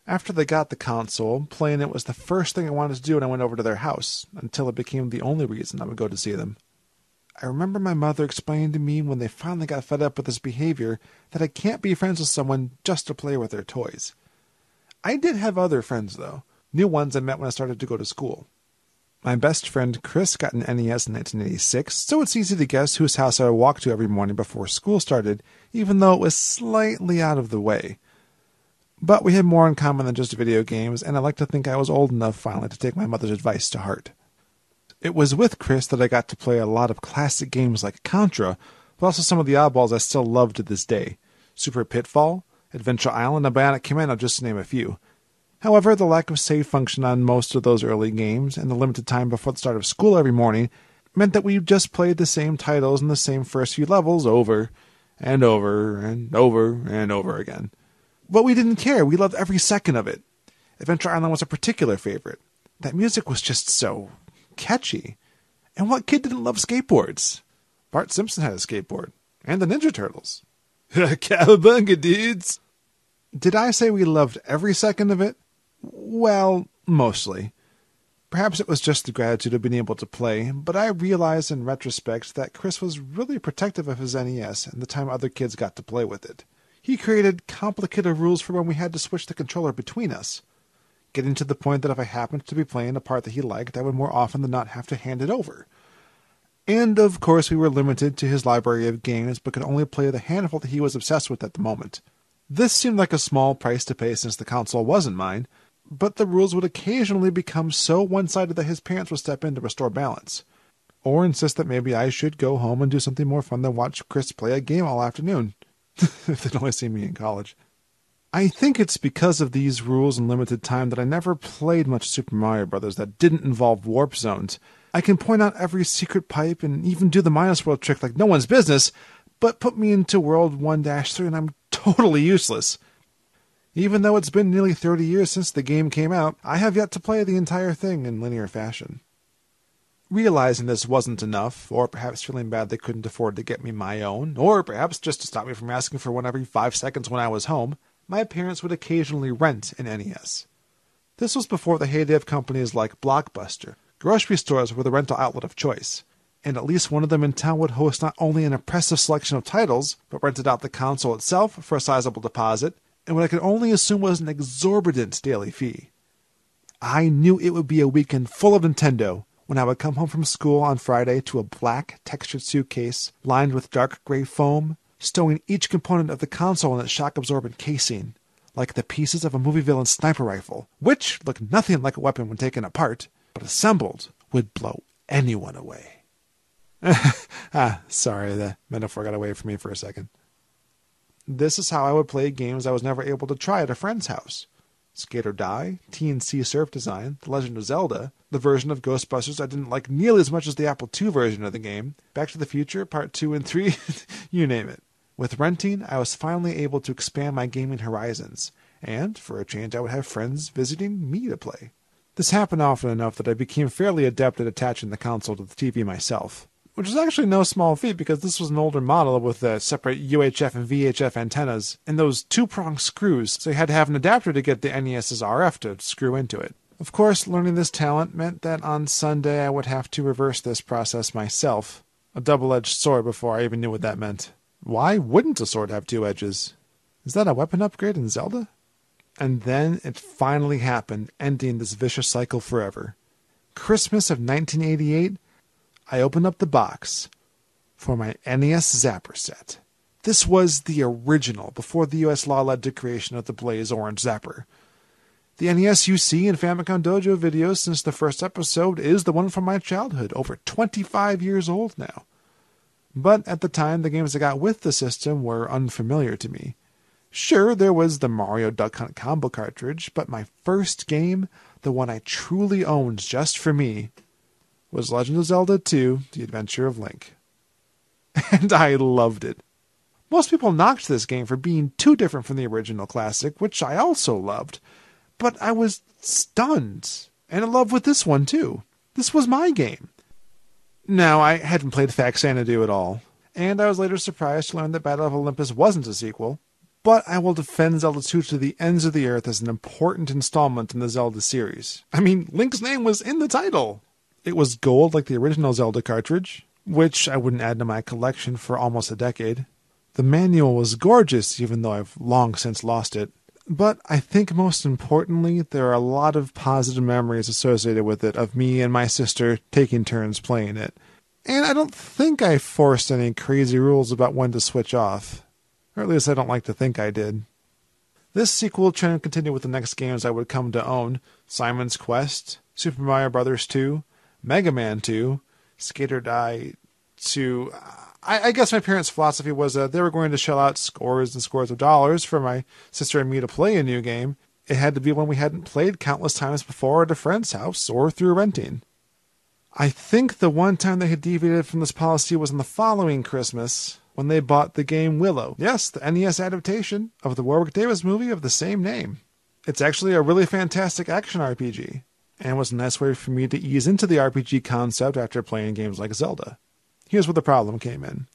After they got the console, playing it was the first thing I wanted to do when I went over to their house, until it became the only reason I would go to see them. I remember my mother explaining to me when they finally got fed up with this behavior that I can't be friends with someone just to play with their toys. I did have other friends, though. New ones I met when I started to go to school. My best friend Chris got an NES in 1986, so it's easy to guess whose house I would walk to every morning before school started, even though it was slightly out of the way. But we had more in common than just video games, and I like to think I was old enough finally to take my mother's advice to heart. It was with Chris that I got to play a lot of classic games like Contra, but also some of the oddballs I still love to this day. Super Pitfall, Adventure Island, and Bionic Commando, just to name a few. However, the lack of save function on most of those early games, and the limited time before the start of school every morning, meant that we just played the same titles and the same first few levels over, and over, and over, and over again. But we didn't care. We loved every second of it. Adventure Island was a particular favorite. That music was just so catchy. And what kid didn't love skateboards? Bart Simpson had a skateboard. And the Ninja Turtles. Cowabunga, dudes! Did I say we loved every second of it? Well, mostly. Perhaps it was just the gratitude of being able to play, but I realized in retrospect that Chris was really protective of his NES and the time other kids got to play with it. He created complicated rules for when we had to switch the controller between us, getting to the point that if I happened to be playing a part that he liked, I would more often than not have to hand it over. And of course we were limited to his library of games, but could only play the handful that he was obsessed with at the moment. This seemed like a small price to pay since the console wasn't mine, but the rules would occasionally become so one-sided that his parents would step in to restore balance, or insist that maybe I should go home and do something more fun than watch Chris play a game all afternoon, if they'd only seen me in college. I think it's because of these rules and limited time that I never played much Super Mario Bros. That didn't involve warp zones. I can point out every secret pipe and even do the minus world trick like no one's business, but put me into World 1-3 and I'm totally useless. Even though it's been nearly 30 years since the game came out, I have yet to play the entire thing in linear fashion. Realizing this wasn't enough, or perhaps feeling bad they couldn't afford to get me my own, or perhaps just to stop me from asking for one every 5 seconds when I was home, my parents would occasionally rent an NES. This was before the heyday of companies like Blockbuster. Grocery stores were the rental outlet of choice, and at least one of them in town would host not only an impressive selection of titles, but rented out the console itself for a sizable deposit, and what I could only assume was an exorbitant daily fee. I knew it would be a weekend full of Nintendo when I would come home from school on Friday to a black textured suitcase lined with dark gray foam, stowing each component of the console in its shock-absorbent casing, like the pieces of a movie villain's sniper rifle, which looked nothing like a weapon when taken apart, but assembled would blow anyone away. Sorry, the metaphor got away from me for a second. This is how I would play games I was never able to try at a friend's house. Skate or Die, TNC Surf Design, The Legend of Zelda, the version of Ghostbusters I didn't like nearly as much as the Apple II version of the game, Back to the Future, Part 2 and 3, you name it. With renting, I was finally able to expand my gaming horizons, and, for a change, I would have friends visiting me to play. This happened often enough that I became fairly adept at attaching the console to the TV myself, which is actually no small feat because this was an older model with separate UHF and VHF antennas and those two-prong screws, so you had to have an adapter to get the NES's RF to screw into it. Of course, learning this talent meant that on Sunday I would have to reverse this process myself, a double-edged sword before I even knew what that meant. Why wouldn't a sword have two edges? Is that a weapon upgrade in Zelda? And then it finally happened, ending this vicious cycle forever. Christmas of 1988, I opened up the box for my NES Zapper set. This was the original, before the US law led to creation of the Blaze Orange Zapper. The NES you see in Famicom Dojo videos since the first episode is the one from my childhood, over 25 years old now. But at the time, the games I got with the system were unfamiliar to me. Sure, there was the Mario Duck Hunt combo cartridge, but my first game, the one I truly owned just for me, was Legend of Zelda 2, The Adventure of Link. And I loved it. Most people knocked this game for being too different from the original classic, which I also loved, but I was stunned, and in love with this one too. This was my game. Now, I hadn't played Faxanadu at all, and I was later surprised to learn that Battle of Olympus wasn't a sequel, but I will defend Zelda 2 to the ends of the earth as an important installment in the Zelda series. I mean, Link's name was in the title. It was gold like the original Zelda cartridge, which I wouldn't add to my collection for almost a decade. The manual was gorgeous, even though I've long since lost it. But I think most importantly, there are a lot of positive memories associated with it of me and my sister taking turns playing it. And I don't think I forced any crazy rules about when to switch off. Or at least I don't like to think I did. This sequel trend continued with the next games I would come to own: Simon's Quest, Super Mario Bros. 2, Mega Man 2, Skate or Die 2. I guess my parents' philosophy was that they were going to shell out scores and scores of dollars for my sister and me to play a new game. It had to be one we hadn't played countless times before at a friend's house or through renting. I think the one time they had deviated from this policy was on the following Christmas, when they bought the game Willow. Yes, the NES adaptation of the Warwick Davis movie of the same name. It's actually a really fantastic action RPG, and was a nice way for me to ease into the RPG concept after playing games like Zelda. Here's where the problem came in.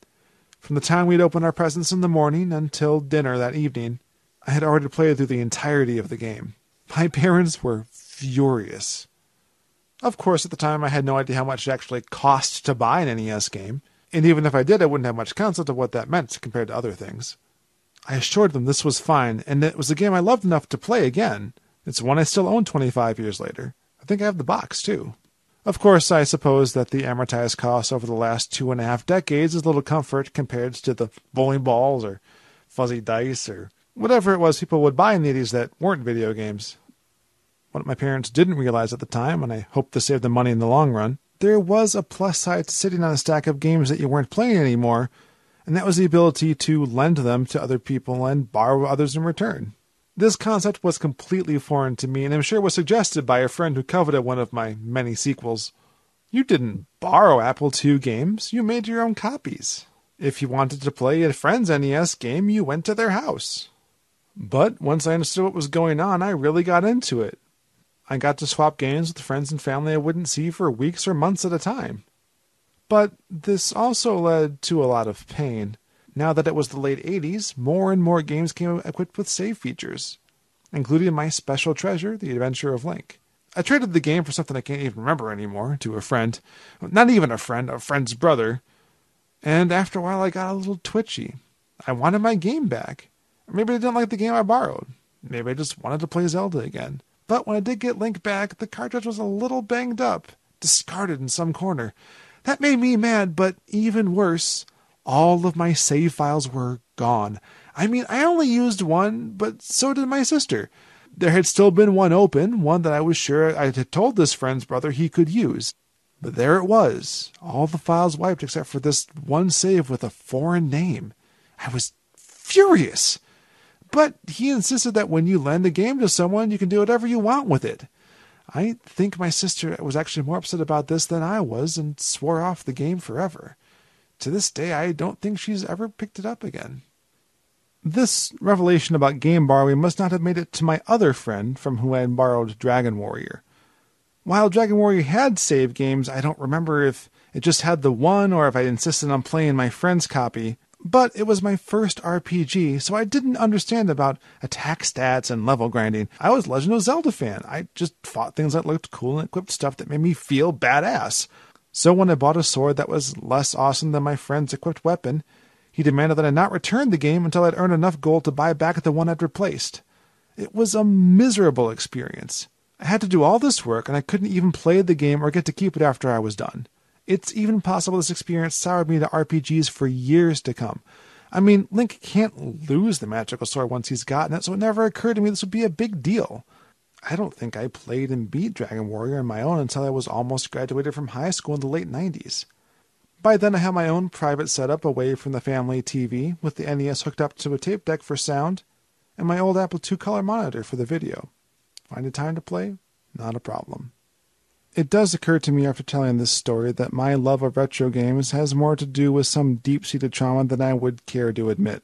From the time we'd open our presents in the morning until dinner that evening, I had already played through the entirety of the game. My parents were furious. Of course, at the time I had no idea how much it actually cost to buy an NES game, and even if I did, I wouldn't have much concept of what that meant compared to other things. I assured them this was fine, and it was a game I loved enough to play again. It's one I still own 25 years later. I think I have the box, too. Of course, I suppose that the amortized cost over the last 2.5 decades is little comfort compared to the bowling balls or fuzzy dice or whatever it was people would buy in the 80s that weren't video games. What my parents didn't realize at the time, and I hope to save them money in the long run, there was a plus side to sitting on a stack of games that you weren't playing anymore, and that was the ability to lend them to other people and borrow others in return. This concept was completely foreign to me, and I'm sure was suggested by a friend who coveted one of my many sequels. You didn't borrow Apple II games, you made your own copies. If you wanted to play a friend's NES game, you went to their house. But once I understood what was going on, I really got into it. I got to swap games with friends and family I wouldn't see for weeks or months at a time. But this also led to a lot of pain. Now that it was the late 80s, more and more games came equipped with save features, including my special treasure, The Adventure of Link. I traded the game for something I can't even remember anymore to a friend. Not even a friend's brother. And after a while I got a little twitchy. I wanted my game back. Or maybe I didn't like the game I borrowed. Maybe I just wanted to play Zelda again. But when I did get Link back, the cartridge was a little banged up, discarded in some corner. That made me mad, but even worse, all of my save files were gone. I mean, I only used one, but so did my sister. There had still been one open, one that I was sure I had told this friend's brother he could use. But there it was, all the files wiped except for this one save with a foreign name. I was furious. But he insisted that when you lend a game to someone, you can do whatever you want with it. I think my sister was actually more upset about this than I was and swore off the game forever. To this day, I don't think she's ever picked it up again. This revelation about game borrowing must not have made it to my other friend from whom I had borrowed Dragon Warrior. While Dragon Warrior had save games, I don't remember if it just had the one or if I insisted on playing my friend's copy. But it was my first RPG, so I didn't understand about attack stats and level grinding. I was a Legend of Zelda fan. I just fought things that looked cool and equipped stuff that made me feel badass. So when I bought a sword that was less awesome than my friend's equipped weapon, he demanded that I not return the game until I'd earned enough gold to buy back the one I'd replaced. It was a miserable experience. I had to do all this work, and I couldn't even play the game or get to keep it after I was done. It's even possible this experience soured me to RPGs for years to come. I mean, Link can't lose the magical sword once he's gotten it, so it never occurred to me this would be a big deal. I don't think I played and beat Dragon Warrior on my own until I was almost graduated from high school in the late 90s. By then I had my own private setup away from the family TV, with the NES hooked up to a tape deck for sound, and my old Apple II color monitor for the video. Find time to play? Not a problem. It does occur to me after telling this story that my love of retro games has more to do with some deep-seated trauma than I would care to admit.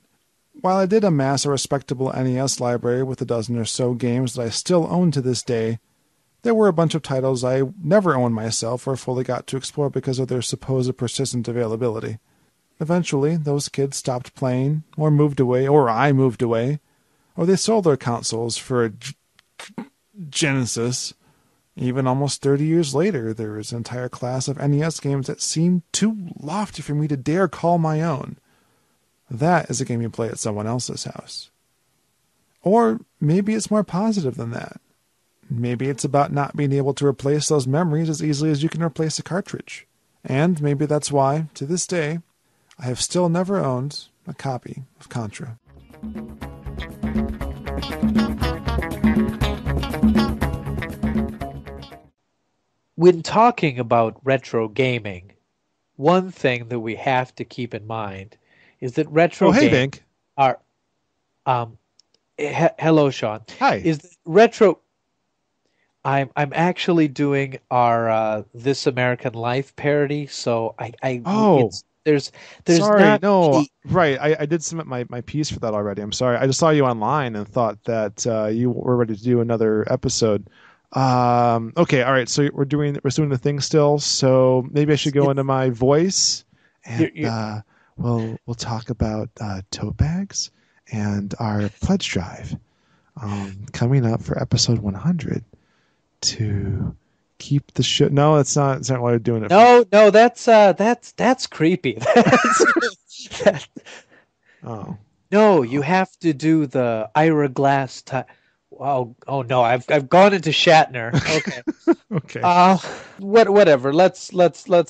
While I did amass a respectable NES library with a dozen or so games that I still own to this day, there were a bunch of titles I never owned myself or fully got to explore because of their supposed persistent availability. Eventually, those kids stopped playing, or moved away, or I moved away, or they sold their consoles for a Genesis. Even almost 30 years later, there is an entire class of NES games that seem too lofty for me to dare call my own. That is a game you play at someone else's house. Or maybe it's more positive than that. Maybe it's about not being able to replace those memories as easily as you can replace a cartridge. And maybe that's why, to this day, I have still never owned a copy of Contra. When talking about retro gaming, one thing that we have to keep in mind is that retro games Vinnk. are hello, Sean. Hi. Is that retro I'm actually doing our This American Life parody, so there's sorry, not no, any- right. I did submit my piece for that already. I'm sorry. I just saw you online and thought that you were ready to do another episode. Okay, all right. So we're doing the thing still. So maybe I should go into my voice and we'll talk about tote bags and our pledge drive coming up for episode 100 to keep the show. No, that's not what I'm doing it. No, that's creepy. Oh. No, you have to do the Ira Glass Oh no, I've gone into Shatner. Okay. Okay. Whatever. Let's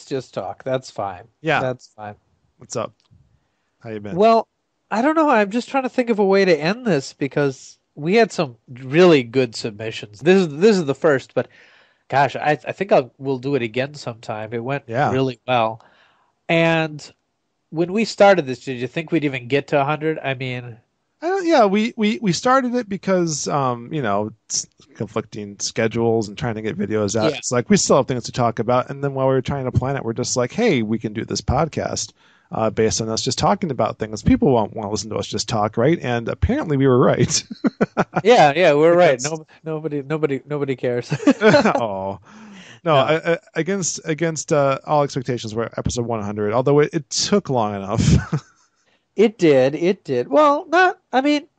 just talk. That's fine. Yeah. That's fine. What's up? How you been? Well, I don't know. I'm just trying to think of a way to end this because we had some really good submissions. This is the first, but gosh, I think we'll do it again sometime. It went really well. And when we started this, did you think we'd even get to 100? I mean, we started it because conflicting schedules and trying to get videos out. Yeah. It's like we still have things to talk about, and then while we were trying to plan it, we're just like, hey, we can do this podcast based on us just talking about things. People won't want to listen to us just talk, right? And apparently, we were right. yeah, we're right. Nobody cares. Oh. No, against all expectations, we're at episode 100. Although it took long enough. It did. Well,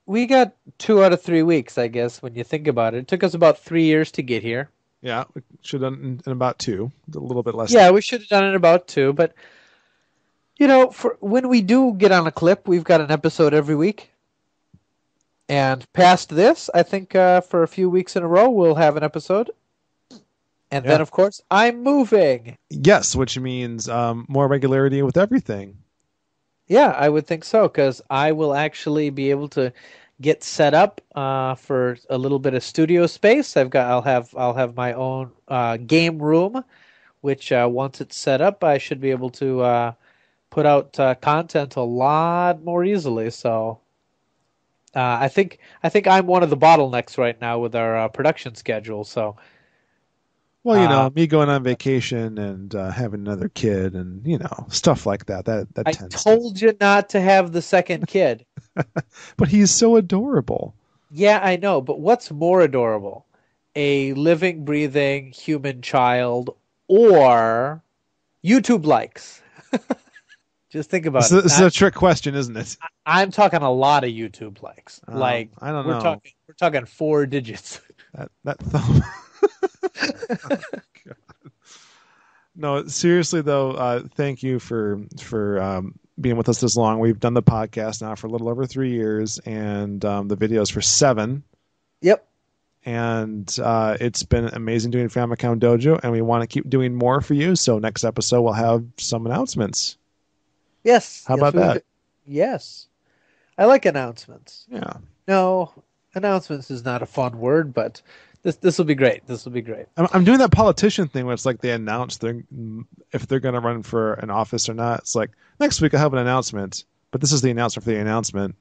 we got 2 out of 3 weeks, I guess, when you think about it. It took us about 3 years to get here. Yeah, we should have done in about 2, a little bit less. Yeah, we should have done it about 2, but for when we do get on a clip, we've got an episode every week. And past this, I think for a few weeks in a row, we'll have an episode. And then, of course, I'm moving. Yes, which means more regularity with everything. Yeah, I would think so, because I will actually be able to get set up for a little bit of studio space. I'll have my own game room, which once it's set up, I should be able to put out content a lot more easily. So I think I'm one of the bottlenecks right now with our production schedule. So. Well, me going on vacation and having another kid and, stuff like that. That I tends told you not to have the second kid. But he's so adorable. Yeah, I know. But what's more adorable? A living, breathing human child or YouTube likes? Just think about it. This is a trick question, isn't it? I'm talking a lot of YouTube likes. I don't know. We're talking 4 digits. That thumb. Oh, God. No, seriously though, thank you for being with us this long. We've done the podcast now for a little over 3 years, and the videos for 7. Yep. And it's been amazing doing Famicom Dojo, and we want to keep doing more for you. So next episode we'll have some announcements. Yes. How about that? Yes. I like announcements. Yeah. No, announcements is not a fun word, but this will be great. This will be great. I'm doing that politician thing where it's like they announce if they're going to run for an office or not. It's like next week I'll have an announcement, but this is the announcement for the announcement.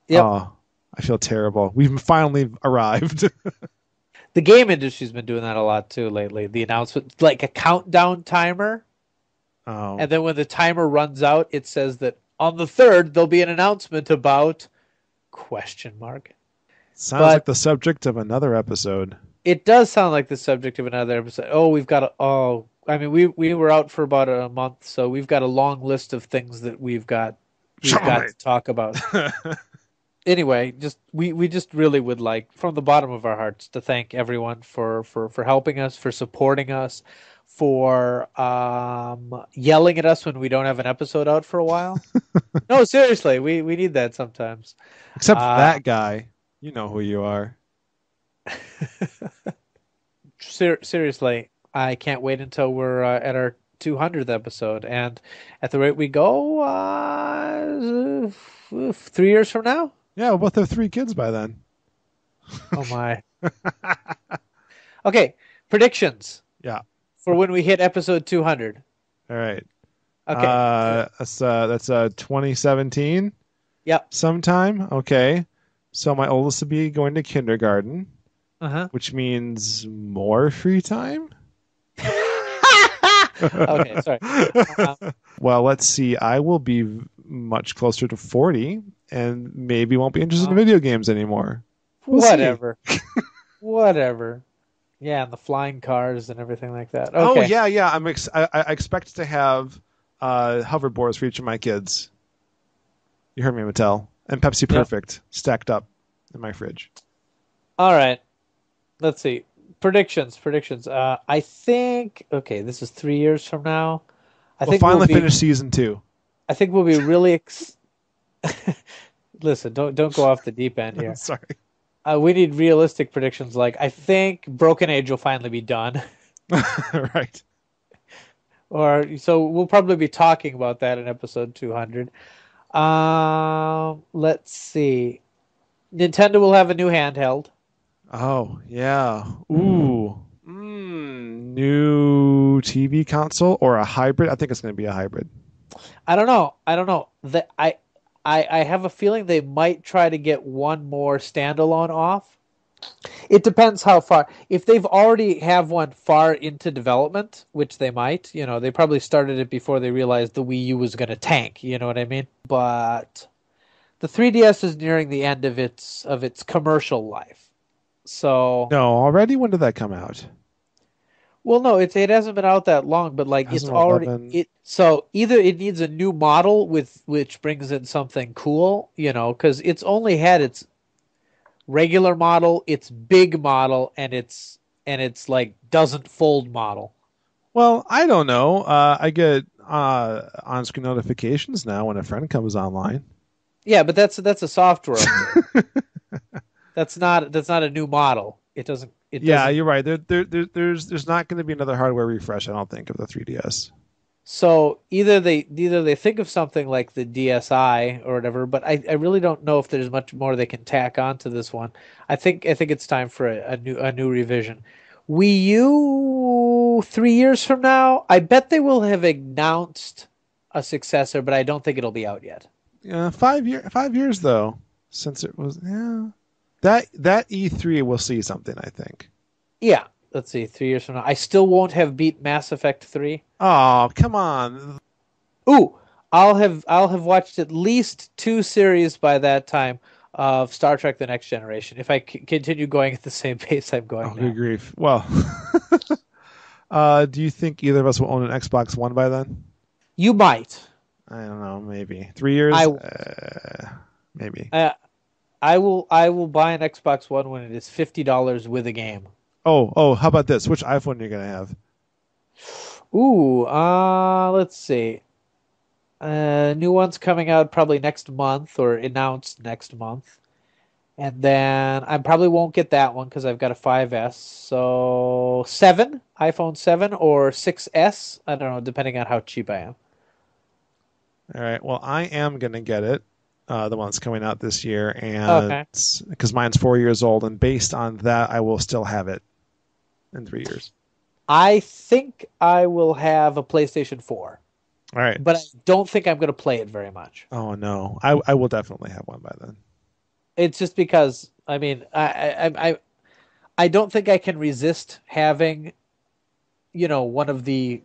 Yep. Oh, I feel terrible. We've finally arrived. The game industry's been doing that a lot too lately. The announcement, like a countdown timer. Oh. And then when the timer runs out, it says that on the 3rd there'll be an announcement about ? Sounds like the subject of another episode. It does sound like the subject of another episode. Oh, we were out for about a month, so we've got a long list of things that we've got to talk about. Anyway, we just really would like, from the bottom of our hearts, to thank everyone for helping us, for supporting us, for yelling at us when we don't have an episode out for a while. No, seriously, we need that sometimes. Except that guy. You know who you are. Seriously, I can't wait until we're at our 200th episode. And at the rate we go, 3 years from now? Yeah, we'll both have 3 kids by then. Oh, my. Okay, predictions. Yeah. For when we hit episode 200. All right. Okay. That's 2017? Yep. Sometime? Okay. So my oldest will be going to kindergarten, which means more free time? Okay, sorry. Well, let's see. I will be much closer to 40 and maybe won't be interested in video games anymore. Whatever. Whatever. Yeah, and the flying cars and everything like that. Okay. Oh, yeah. I expect to have hoverboards for each of my kids. You heard me, Mattel. And Pepsi Perfect stacked up in my fridge. All right. Let's see. Predictions. I think, okay, this is 3 years from now. We'll finally finish season 2. I think we'll be really... Listen, don't go off the deep end here. Sorry. We need realistic predictions. Like, I think Broken Age will finally be done. Right. Or so we'll probably be talking about that in episode 200. Let's see. Nintendo will have a new handheld. Oh, yeah. Ooh. New TV console or a hybrid? I think it's going to be a hybrid. I don't know. I have a feeling they might try to get one more standalone off. It depends how far. If they've already have one far into development, which they might, they probably started it before they realized the Wii U was going to tank. You know what I mean? But the 3DS is nearing the end of its commercial life. So no, already. When did that come out? Well, no, it hasn't been out that long, but like it's already so either it needs a new model which brings in something cool, because it's only had its regular model, its big model, and its like doesn't fold model. Well, I don't know. I get on-screen notifications now when a friend comes online. Yeah, but that's a software update. That's not a new model. It doesn't. Yeah, you're right. There's not going to be another hardware refresh, I don't think, of the 3DS. So either they think of something like the DSi or whatever, but I really don't know if there's much more they can tack on to this one. I think it's time for a new revision. Wii U 3 years from now, I bet they will have announced a successor, but I don't think it'll be out yet. 5 years though, since it was that E3 we'll see something, I think. Yeah. Let's see, 3 years from now. I still won't have beat Mass Effect 3. Oh, come on. Ooh, I'll have watched at least 2 series by that time of Star Trek The Next Generation, if I continue going at the same pace I'm going now. Good grief. Well, do you think either of us will own an Xbox One by then? You might. I don't know, maybe. 3 years? Maybe. I will buy an Xbox One when it is $50 with a game. Oh, how about this? Which iPhone are you going to have? Ooh, let's see. New one's coming out probably next month or announced next month. And then I probably won't get that one because I've got a 5S. So iPhone 7 or 6S. I don't know, depending on how cheap I am. All right. Well, I am going to get it. The one that's coming out this year. And because mine's 4 years old. And based on that, I will still have it in 3 years. I think I will have a PlayStation 4. All right. But I don't think I'm going to play it very much. Oh, no. I will definitely have one by then. It's just because, I mean, I don't think I can resist having, one of the,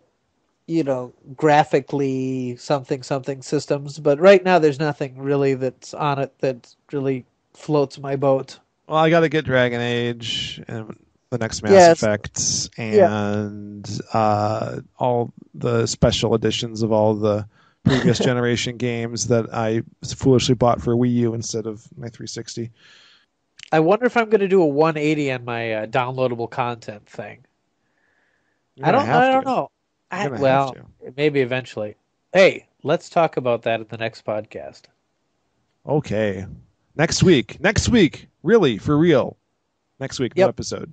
graphically something systems. But right now there's nothing really that's on it that really floats my boat. Well, I got to get Dragon Age and the next Mass Effect and all the special editions of all the previous generation games that I foolishly bought for Wii U instead of my 360. I wonder if I'm going to do a 180 on my downloadable content thing. I don't know. Maybe eventually. Hey, let's talk about that at the next podcast. Okay. Next week. Really, for real. Next week, new episode.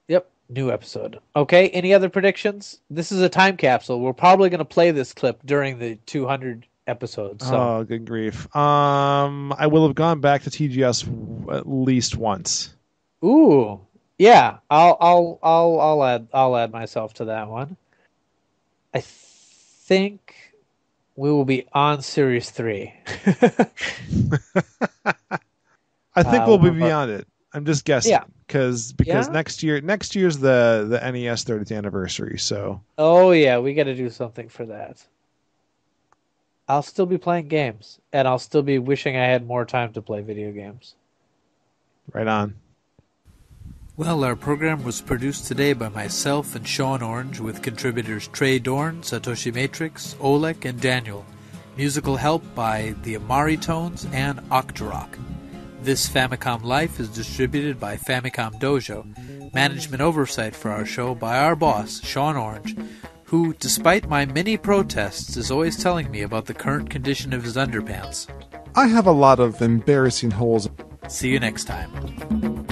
Yep, new episode. Okay, any other predictions? This is a time capsule. We're probably going to play this clip during the 200 episodes. So. Oh, good grief. I will have gone back to TGS at least once. Ooh, yeah. I'll add myself to that one. I think we will be on Series 3. I think we'll be beyond it. I'm just guessing because next year's the NES 30th anniversary. So we got to do something for that. I'll still be playing games, and I'll still be wishing I had more time to play video games. Right on. Well, our program was produced today by myself and SeanOrange with contributors Trae Dorn, Satoshi Matrix, Oelk, and Daniel. Musical help by the Amari Tones and Octorok. This Famicom Life is distributed by Famicom Dojo. Management oversight for our show by our boss, SeanOrange, who, despite my many protests, is always telling me about the current condition of his underpants. I have a lot of embarrassing holes. See you next time.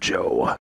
Dojo.